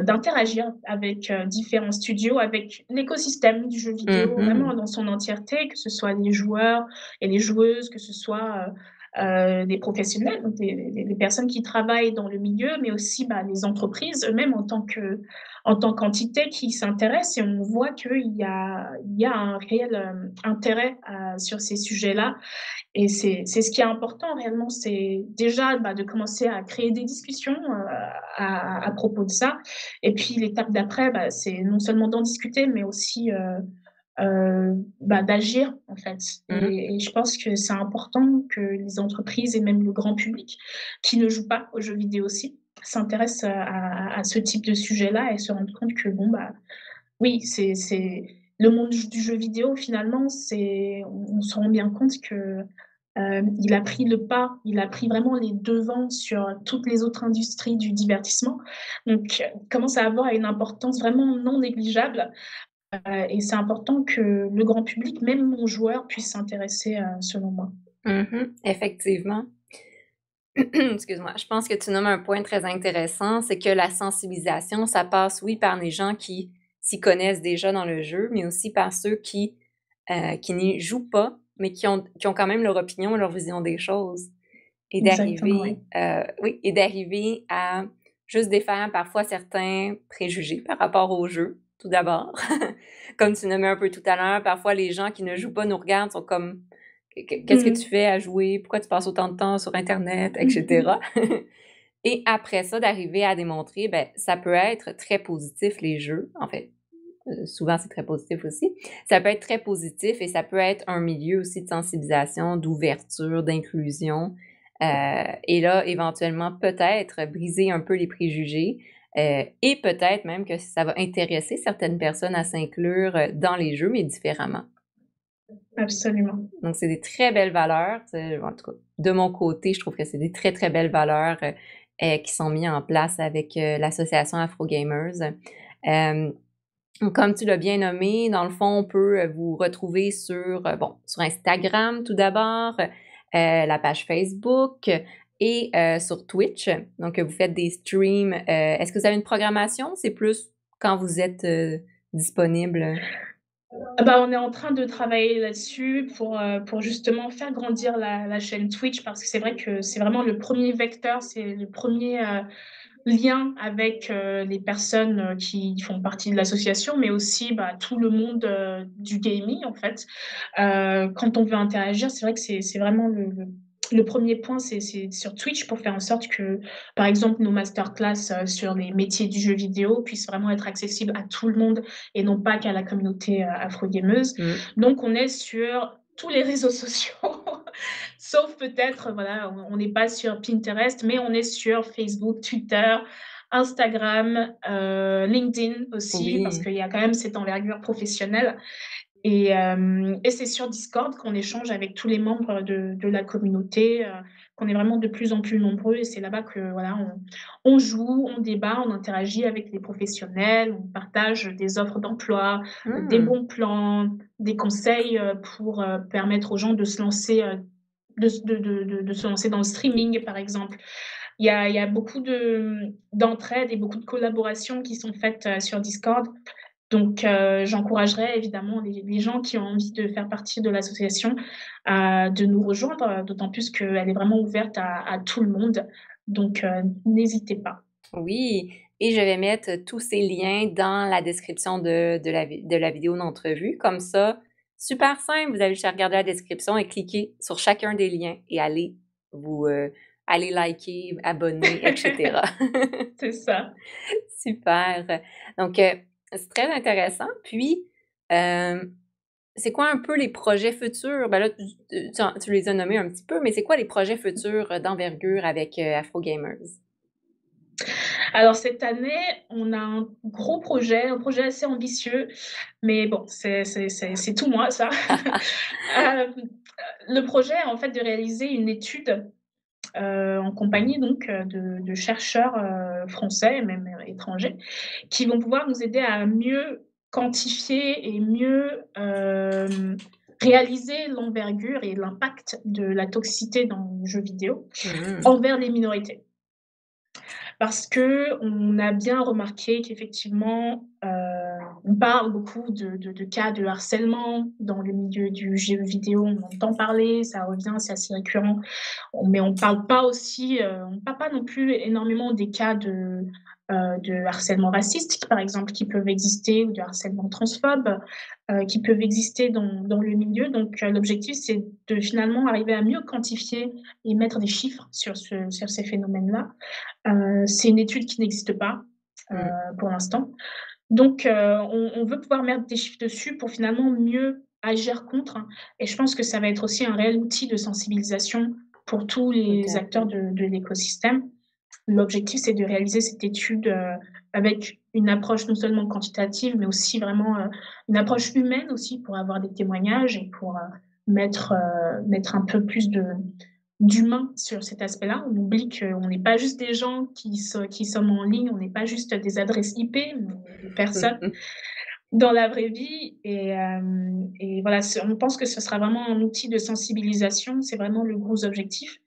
d'interagir avec, différents studios, avec l'écosystème du jeu vidéo mmh vraiment dans son entièreté, que ce soit les joueurs et les joueuses, que ce soit, des professionnels, donc des personnes qui travaillent dans le milieu, mais aussi, bah, les entreprises eux-mêmes en tant qu'entité qui s'intéressent et on voit qu'il y a un réel, intérêt, sur ces sujets-là et c'est ce qui est important réellement, c'est déjà, bah, de commencer à créer des discussions, à propos de ça et puis l'étape d'après, bah, c'est non seulement d'en discuter, mais aussi, bah, d'agir en fait mh. et je pense que c'est important que les entreprises et même le grand public qui ne joue pas aux jeux vidéo aussi, s'intéressent à ce type de sujet-là et se rendent compte que bon, bah, oui, c'est le monde du jeu vidéo finalement, c'est on se rend bien compte que, il a pris le pas, il a pris vraiment les devants sur toutes les autres industries du divertissement. Donc, il commence à avoir une importance vraiment non négligeable, et c'est important que le grand public, même non-joueur, puisse s'intéresser, selon moi. Mmh. Effectivement. Excuse-moi. Je pense que tu nommes un point très intéressant, c'est que la sensibilisation, ça passe, oui, par les gens qui s'y connaissent déjà dans le jeu, mais aussi par ceux qui n'y jouent pas, mais qui ont quand même leur opinion et leur vision des choses. Et Exactement, oui. oui, et d'arriver à juste défaire parfois certains préjugés par rapport au jeu, tout d'abord. Comme tu nommais un peu tout à l'heure, parfois les gens qui ne jouent pas nous regardent, sont comme: Qu'est-ce que Mmh. tu fais à jouer? Pourquoi tu passes autant de temps sur internet?» et cetera. Et après ça, d'arriver à démontrer, ben, ça peut être très positif les jeux, en fait, souvent c'est très positif aussi. Ça peut être très positif et ça peut être un milieu aussi de sensibilisation, d'ouverture, d'inclusion, et là, éventuellement, peut-être briser un peu les préjugés, et peut-être même que ça va intéresser certaines personnes à s'inclure, dans les jeux, mais différemment. Absolument. Donc c'est des très belles valeurs, en tout cas, de mon côté, je trouve que c'est des très, très belles valeurs, qui sont mis en place avec, l'association Afro Gamers. Hem, Comme tu l'as bien nommé, dans le fond, on peut, vous retrouver sur, bon, sur Instagram tout d'abord, la page Facebook et sur Twitch. Donc, vous faites des streams, est-ce que vous avez une programmation? C'est plus quand vous êtes, disponible? Ah bah, on est en train de travailler là-dessus pour justement faire grandir la chaîne Twitch parce que c'est vrai que c'est vraiment le premier vecteur, c'est le premier lien avec, les personnes, qui font partie de l'association, mais aussi, bah, tout le monde, du gaming en fait. Quand on veut interagir, c'est vrai que c'est vraiment le 1er point, c'est sur Twitch pour faire en sorte que, par exemple, nos masterclass, sur les métiers du jeu vidéo puissent vraiment être accessibles à tout le monde et non pas qu'à la communauté, afro-gameuse. Mmh. Donc on est sur tous les réseaux sociaux, sauf peut-être, voilà, on n'est pas sur Pinterest, mais on est sur Facebook, Twitter, Instagram, LinkedIn aussi, parce Oui. qu'il y a quand même cette envergure professionnelle Et c'est sur Discord qu'on échange avec tous les membres de la communauté, qu'on est vraiment de plus en plus nombreux et c'est là-bas que voilà, on joue, on débat, on interagit avec les professionnels, on partage des offres d'emploi, des Mmh. bons plans, des conseils, pour, permettre aux gens de se lancer, de se lancer dans le streaming, par exemple. Il y a beaucoup d'entraide et beaucoup de collaborations qui sont faites, sur Discord. Donc j'encouragerais évidemment les gens qui ont envie de faire partie de l'association, de nous rejoindre, d'autant plus qu'elle est vraiment ouverte à tout le monde. Donc n'hésitez pas. Oui, et je vais mettre tous ces liens dans la description de la vidéo d'entrevue. Comme ça, super simple, vous avez juste à regarder la description et cliquer sur chacun des liens et vous, aller liker, abonner, et cetera. C'est ça. Super. Donc, c'est très intéressant. Puis, c'est quoi un peu les projets futurs? Ben là, tu les as nommés un petit peu, mais c'est quoi les projets futurs, d'envergure avec, Afro Gamers? Alors cette année, on a un gros projet, un projet assez ambitieux, mais bon, c'est tout moi ça. Hem, le projet en fait de réaliser une étude, en compagnie donc, de chercheurs, français et même, étrangers, qui vont pouvoir nous aider à mieux quantifier et mieux, réaliser l'envergure et l'impact de la toxicité dans le jeu vidéo Mmh. envers les minorités. Parce qu'on a bien remarqué qu'effectivement, on parle beaucoup de cas de harcèlement dans le milieu du jeu vidéo. On entend parler, ça revient, c'est assez récurrent. Mais on parle pas aussi, on parle pas non plus énormément des cas de harcèlement raciste qui, par exemple, qui peuvent exister ou de harcèlement transphobe, qui peuvent exister dans le milieu. Donc, l'objectif, c'est de finalement arriver à mieux quantifier et mettre des chiffres sur ces phénomènes-là. C'est une étude qui n'existe pas, Mmh. pour l'instant. Donc, on veut pouvoir mettre des chiffres dessus pour finalement mieux agir contre, hein. Et je pense que ça va être aussi un réel outil de sensibilisation pour tous Tout les à acteurs fait. de l'écosystème. L'objectif, c'est de réaliser cette étude, avec une approche non seulement quantitative, mais aussi vraiment, une approche humaine aussi pour avoir des témoignages et pour, mettre un peu plus d'humain sur cet aspect-là. On oublie qu'on n'est pas juste des gens qui sommes en ligne, on n'est pas juste des adresses IP, mais on est des personnes dans la vraie vie et voilà, on pense que ce sera vraiment un outil de sensibilisation, c'est vraiment le gros objectif.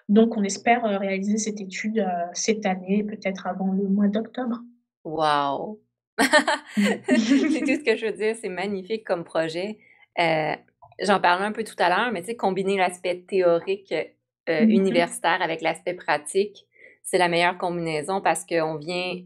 Donc on espère, réaliser cette étude, cette année, peut-être avant le mois d'octobre. Wow! Mmh. C'est tout ce que je veux dire, c'est magnifique comme projet. Heu, J'en parlais un peu tout à l'heure, mais tu sais, combiner l'aspect théorique, Mmh mh. universitaire avec l'aspect pratique, c'est la meilleure combinaison parce qu'on vient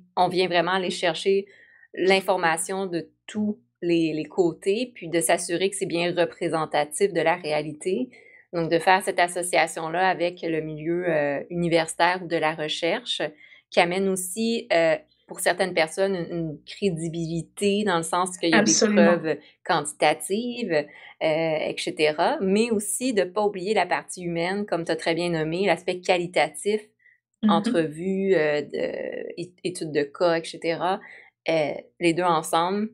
vraiment aller chercher l'information de tous les côtés, puis de s'assurer que c'est bien représentatif de la réalité. Donc de faire cette association-là avec le milieu, universitaire ou de la recherche, qui amène aussi, pour certaines personnes, une crédibilité dans le sens qu'il y a des Absolument. preuves quantitatives, et cetera, mais aussi de pas oublier la partie humaine, comme tu as très bien nommé, l'aspect qualitatif, Mmh mh. entrevues, études de cas, et cetera. Les 2 ensemble,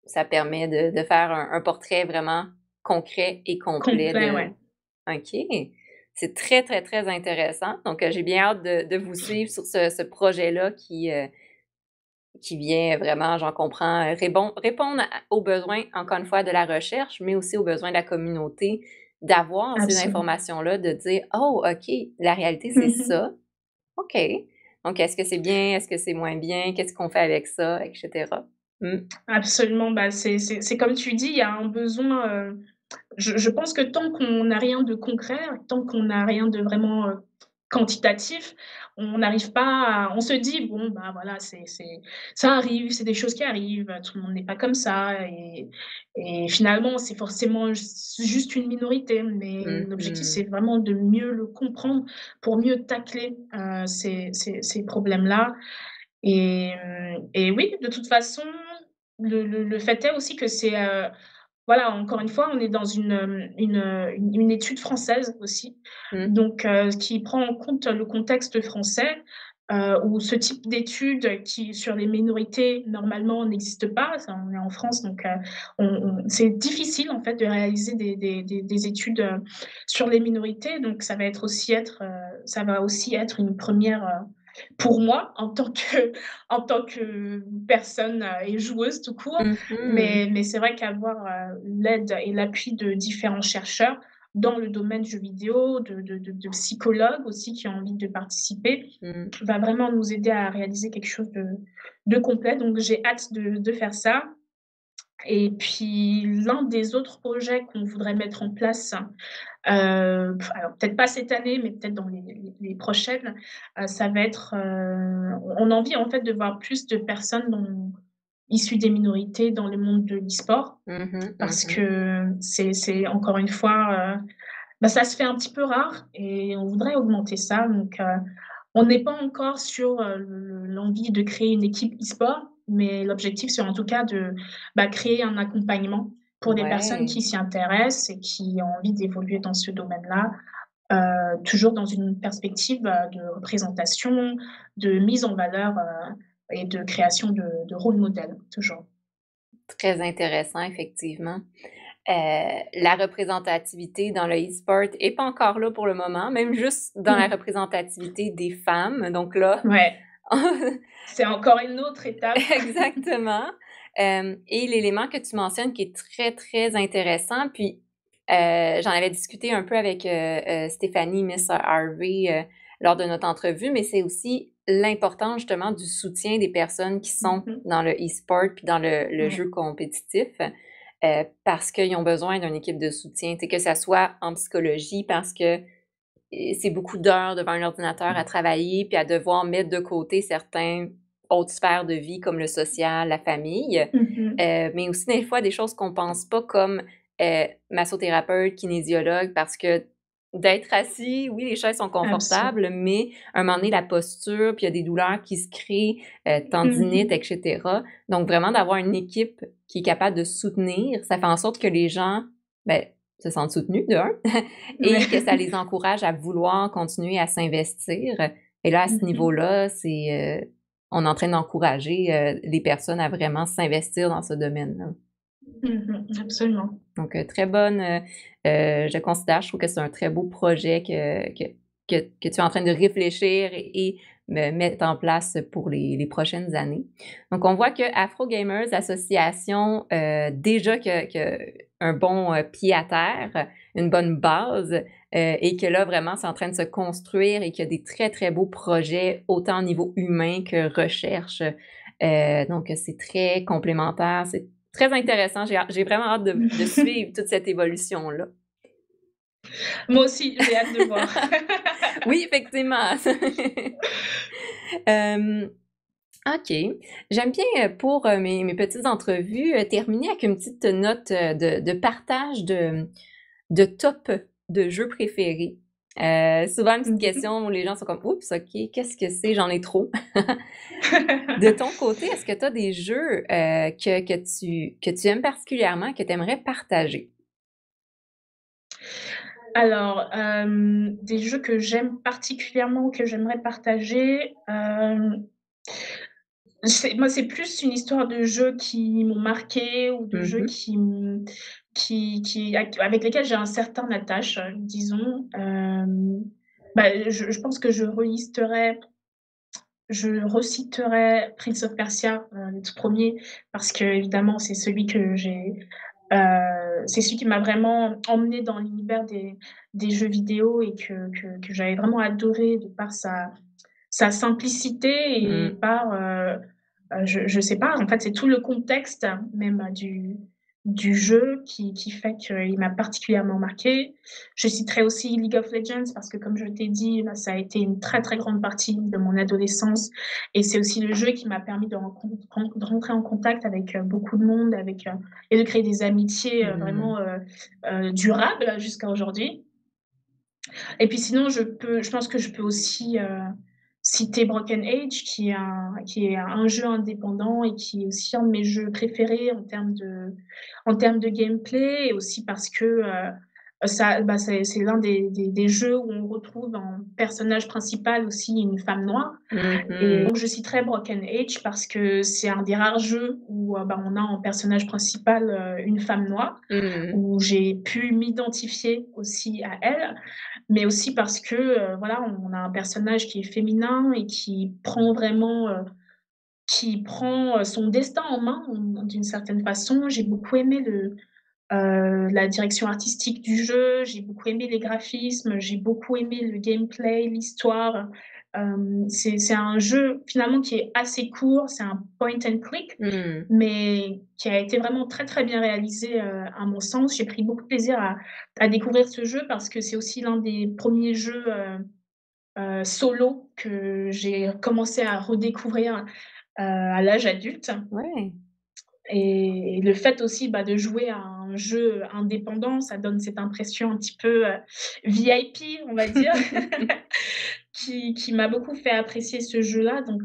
ça permet de faire un portrait vraiment concret et complet Complet, de ouais. OK. C'est très, très, très intéressant. Donc, j'ai bien hâte de vous suivre sur ce projet-là qui vient vraiment, j'en comprends, répondre aux besoins, encore une fois, de la recherche, mais aussi aux besoins de la communauté, d'avoir ces Absolument. informations-là, de dire: «Oh, OK, la réalité, c'est Mmh mh. ça. OK. Donc est-ce que c'est bien? Est-ce que c'est moins bien? Qu'est-ce qu'on fait avec ça?» et cetera. Mmh. Absolument, bah, c'est comme tu dis, il y a un besoin, je pense que tant qu'on n'a rien de concret, tant qu'on n'a rien de vraiment, quantitatif, on n'arrive pas à on se dit: «Bon, bah, voilà, ça arrive, c'est des choses qui arrivent, tout le monde n'est pas comme ça» et finalement, c'est forcément juste une minorité. Mais Mmh l'objectif, mh. c'est vraiment de mieux le comprendre pour mieux tacler, ces problèmes-là et oui, de toute façon, le fait est aussi que c'est, voilà, encore une fois, on est dans une étude française aussi, Mmh. donc qui prend en compte le contexte français ou ce type d'études qui sur les minorités normalement n'existe pas. Ça, on est en France donc on c'est difficile en fait de réaliser des études, sur les minorités donc ça va aussi être une première pour moi en tant que personne, et joueuse tout court. Mhm. Mais c'est vrai qu'avoir, l'aide et l'appui de différents chercheurs dans le domaine du jeu vidéo, de psychologues aussi qui ont envie de participer, Mm. va vraiment nous aider à réaliser quelque chose de complet. Donc j'ai hâte de faire ça. Et puis l'un des autres projets qu'on voudrait mettre en place, alors peut-être pas cette année, mais peut-être dans les prochaines, ça va être, on a envie en fait de voir plus de personnes issues des minorités dans le monde de l'e-sport. Mhm. Parce Mhm. que c'est encore une fois, bah, ça se fait un petit peu rare et on voudrait augmenter ça donc on n'est pas encore sur, l'envie de créer une équipe e-sport, mais l'objectif, c'est en tout cas bah, créer un accompagnement pour des personnes Ouais. qui s'y intéressent et qui ont envie d'évoluer dans ce domaine-là, toujours dans une perspective, de représentation, de mise en valeur, et de création de rôle modèle, toujours. Très intéressant, effectivement. La représentativité dans le e-sport est pas encore là pour le moment, même juste dans la Mmh. représentativité des femmes. Donc là, Ouais, c'est encore une autre étape. exactement. Et l'élément que tu mentionnes qui est très, très intéressant, puis j'en avais discuté un peu avec Stéphanie, Miss Harvey, lors de notre entrevue, mais c'est aussi l'importance justement du soutien des personnes qui Mmh sont mh. dans le e-sport puis dans le Ouais. jeu compétitif, parce qu'ils ont besoin d'une équipe de soutien, tu sais, que ça soit en psychologie, parce que c'est beaucoup d'heures devant un ordinateur à travailler, puis à devoir mettre de côté certains autres sphères de vie comme le social, la famille, Mmh mh. mais aussi des fois des choses qu'on pense pas comme, massothérapeute, kinésiologue parce que d'être assis, oui, les chaises sont Absolument. confortables, mais à un moment donné, la posture, puis il y a des douleurs qui se créent, Mmh tendinite mh. et cetera. Donc vraiment d'avoir une équipe qui est capable de soutenir, ça fait en sorte que les gens, ben, se sentent soutenus de 1 et que Ouais. ça les encourage à vouloir continuer à s'investir. Et là, à ce Mmh mh. niveau-là, on est en train d'encourager, les personnes à vraiment s'investir dans ce domaine-là. Mmh mh. Absolument. Donc, très bonne, je considère, je trouve que c'est un très beau projet que tu es en train de réfléchir et me mettre en place pour les prochaines années. Donc, on voit que Afro Gamers Association, déjà que un bon, pied à terre, une bonne base, et que là, vraiment, c'est en train de se construire et qu'il y a des très, très beaux projets, autant au niveau humain que recherche. Donc, c'est très complémentaire, c'est très intéressant. J'ai vraiment hâte de suivre toute cette évolution-là. Moi aussi, j'ai hâte de voir. Oui, effectivement. Hem, OK. J'aime bien, pour, mes petites entrevues, terminer avec une petite note, de partage de top de jeux préférés. Souvent une petite Mmh mh. question où les gens sont comme: «Oups, OK, qu'est-ce que c'est? J'en ai trop». De ton côté, est-ce que tu as des jeux, que tu aimes particulièrement, que tu aimerais partager? Alors, des jeux que j'aime particulièrement, que j'aimerais partager, c'est plus une histoire de jeux qui m'ont marquée ou de jeux Mmh. qui m qui avec lesquels j'ai un certain attache, disons. Bah, je pense que je reciterai Prince of Persia, le tout 1er parce qu'évidemment c'est celui c'est celui qui m'a vraiment emmenée dans l'univers des jeux vidéo et que j'avais vraiment adoré de par sa simplicité et Mmh. par, je sais pas, en fait, c'est tout le contexte même du jeu qui fait qu'il m'a particulièrement marquée. Je citerai aussi League of Legends parce que comme je t'ai dit, bah, ça a été une très, très grande partie de mon adolescence et c'est aussi le jeu qui m'a permis de rentrer en contact avec, beaucoup de monde, et de créer des amitiés, Mmh. vraiment, durables jusqu'à aujourd'hui. Et puis sinon, je pense que je peux aussi, citer Broken Age qui est un jeu indépendant et qui est aussi un de mes jeux préférés en termes de gameplay et aussi parce que, Ça, bah, c'est l'un des jeux où on retrouve en personnage principal aussi une femme noire. Et Mhm. donc je citerai Broken Age parce que c'est un des rares jeux où, bah, on a en personnage principal, une femme noire, Mhm. où j'ai pu m'identifier aussi à elle, mais aussi parce que, voilà, on a un personnage qui est féminin et qui prend, son destin en main, d'une certaine façon. J'ai beaucoup aimé la direction artistique du jeu, j'ai beaucoup aimé les graphismes, j'ai beaucoup aimé le gameplay, l'histoire. C'est un jeu finalement qui est assez court, c'est un point and click, Mhm. mais qui a été vraiment très, très bien réalisé, à mon sens. J'ai pris beaucoup de plaisir à découvrir ce jeu parce que c'est aussi l'un des premiers jeux, solo que j'ai commencé à redécouvrir, à l'âge adulte. Ouais. Et le fait aussi, bah, de jouer à un jeu indépendant, ça donne cette impression un petit peu, VIP, on va dire, qui m'a beaucoup fait apprécier ce jeu-là. Donc,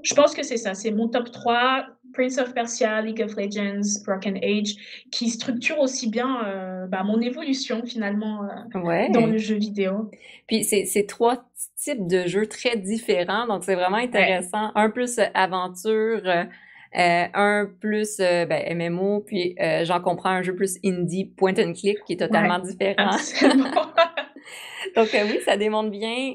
je pense que c'est ça, c'est mon top 3: Prince of Persia, League of Legends, Broken Age, qui structure aussi bien, bah, mon évolution finalement, dans le Ouais. jeu vidéo. Puis c'est trois types de jeux très différents, donc c'est vraiment Ouais, intéressant. Un plus aventure, un plus ben, MMO, puis j'en comprends un jeu plus indie, point and click, qui est ouais, totalement différent. absolument. Donc oui, ça démontre bien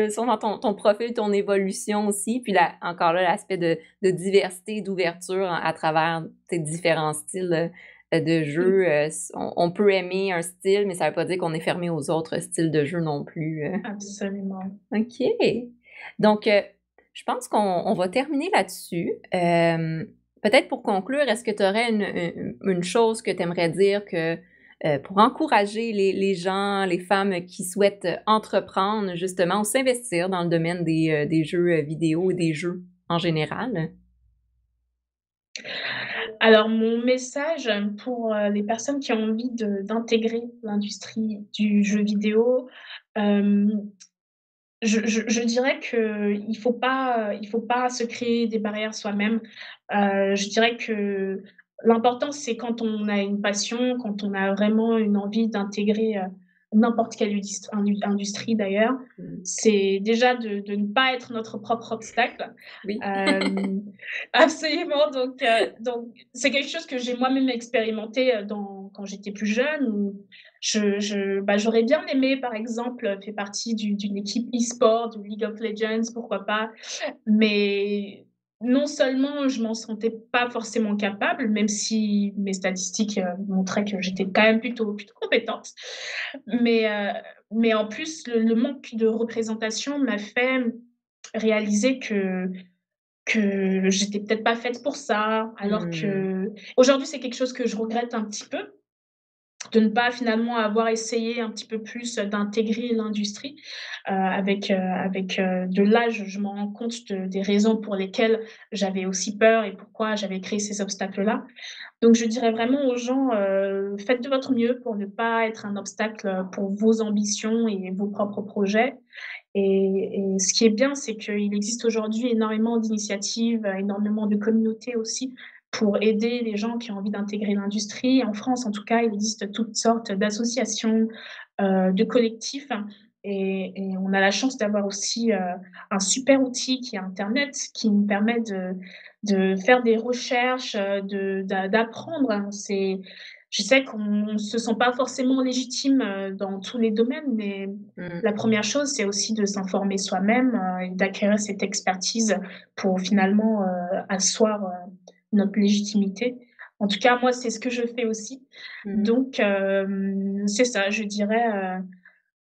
sûrement ton profil, ton évolution aussi, puis là, encore là, l'aspect de diversité, d'ouverture à travers tes différents styles de Mmh, jeu. On peut aimer un style, mais ça veut pas dire qu'on est fermé aux autres styles de jeu non plus. absolument. OK. Donc, je pense qu'on va terminer là-dessus. Peut-être pour conclure, est-ce que tu aurais une chose que tu aimerais dire que, pour encourager les gens, les femmes qui souhaitent entreprendre justement ou s'investir dans le domaine des jeux, vidéo et des jeux en général? Alors mon message pour, les personnes qui ont envie d'intégrer l'industrie du jeu vidéo, hem, je dirais qu'il faut pas se créer des barrières soi-même. Je dirais que l'important, c'est quand on a une passion, quand on a vraiment une envie d'intégrer, n'importe quelle industrie d'ailleurs, Mmh. c'est déjà de ne pas être notre propre obstacle. Oui. Hem, absolument, donc c'est quelque chose que j'ai moi-même expérimenté, quand j'étais plus jeune où bah, j'aurais bien aimé, par exemple, faire partie d'une équipe e-sport, de League of Legends, pourquoi pas. Mais non seulement je m'en sentais pas forcément capable, même si mes statistiques, montraient que j'étais quand même plutôt compétente, mais mais en plus le manque de représentation m'a fait réaliser que j'étais peut-être pas faite pour ça, alors Mmh. qu'aujourd'hui, c'est quelque chose que je regrette un petit peu, de ne pas finalement avoir essayé un petit peu plus d'intégrer l'industrie, de l'âge, je me rends compte des raisons pour lesquelles j'avais aussi peur et pourquoi j'avais créé ces obstacles-là. Donc je dirais vraiment aux gens, faites de votre mieux pour ne pas être un obstacle, pour vos ambitions et vos propres projets. Et ce qui est bien, c'est qu'il existe aujourd'hui énormément d'initiatives, énormément de communautés aussi pour aider les gens qui ont envie d'intégrer l'industrie. En France, en tout cas, il existe toutes sortes d'associations, de collectifs, et on a la chance d'avoir aussi, un super outil qui est internet, qui nous permet de faire des recherches, d'apprendre, hein. Je sais qu'on ne se sent pas forcément légitime, dans tous les domaines, mais Mmh. la première chose, c'est aussi de s'informer soi-même, et d'acquérir cette expertise pour finalement, asseoir, notre légitimité. En tout cas, moi, c'est ce que je fais aussi. Mmh. Donc c'est ça, je dirais,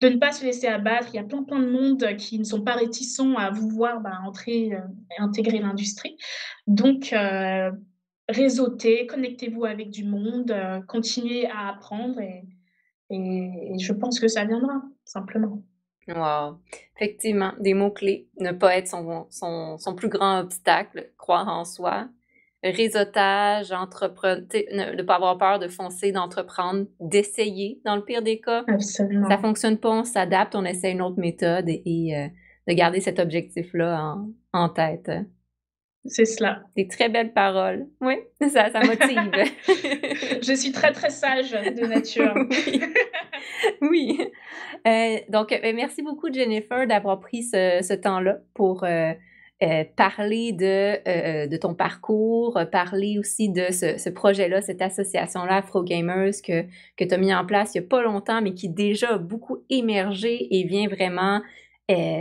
de ne pas se laisser abattre. Il y a plein de monde qui ne sont pas réticents à vous voir, bah, entrer, et intégrer l'industrie. Donc réseautez, connectez-vous avec du monde, continuez à apprendre et je pense que ça viendra, simplement. Wow! Effectivement, des mots-clés. Ne pas être son plus grand obstacle, croire en soi. Réseautage, tu sais, ne pas avoir peur de foncer, d'entreprendre, d'essayer dans le pire des cas. Ça Absolument. fonctionne pas, on s'adapte, on essaie une autre méthode et de garder cet objectif-là en tête. C'est cela. Des très belles paroles. Oui, ça motive. Je suis très, très sage de nature. Oui, oui. Donc, merci beaucoup Jennifer d'avoir pris ce temps-là pour, parler de ton parcours, parler aussi de ce projet-là, cette association-là Afro Gamers que tu as mis en place il y a pas longtemps, mais qui déjà a beaucoup émergé et vient vraiment,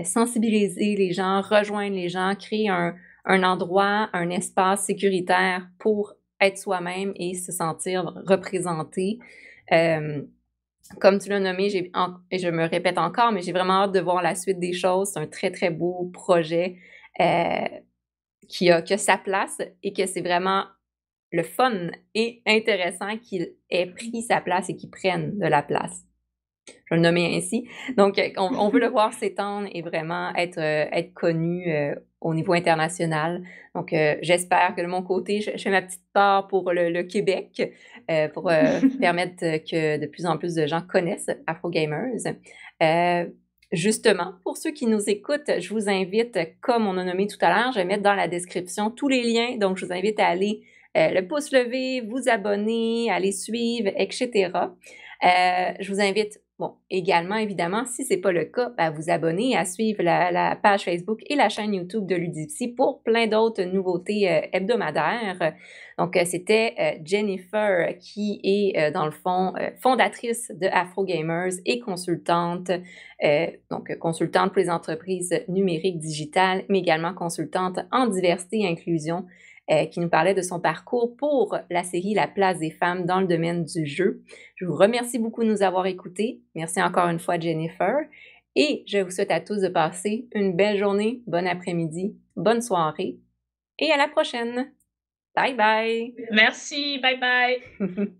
sensibiliser les gens, rejoindre les gens, créer un endroit, un espace sécuritaire pour être soi-même et se sentir représenté. Hem Comme tu l'as nommé, et je me répète encore, mais j'ai vraiment hâte de voir la suite des choses. C'est un très, très beau projet, heu, qui a sa place et que c'est vraiment le fun et intéressant qu'il ait pris sa place et qu'il prenne de la place. Je vais le nommer ainsi. Donc, on veut le voir s'étendre et vraiment être connu, au niveau international. Donc, j'espère que de mon côté, je fais ma petite part pour le Québec, pour, permettre, que de plus en plus de gens connaissent Afro Gamers. Justement, pour ceux qui nous écoutent, je vous invite, comme on a nommé tout à l'heure, je vais mettre dans la description tous les liens. Donc, je vous invite à aller, le pouce levé, vous abonner, aller suivre et cetera. Je vous invite, bon, également, évidemment, si ce n'est pas le cas, à vous abonner, à suivre la page Facebook et la chaîne YouTube de Ludipsy pour plein d'autres nouveautés hebdomadaires. Donc, c'était Jennifer qui est, dans le fond, fondatrice de Afro Gamers et consultante, donc consultante pour les entreprises numériques digitales, mais également consultante en diversité et inclusion, qui nous parlait de son parcours pour la série La place des femmes dans le domaine du jeu. Je vous remercie beaucoup de nous avoir écoutés. Merci encore une fois, Jennifer. Et je vous souhaite à tous de passer une belle journée, bon après-midi, bonne soirée et à la prochaine. Bye bye! Merci, bye bye.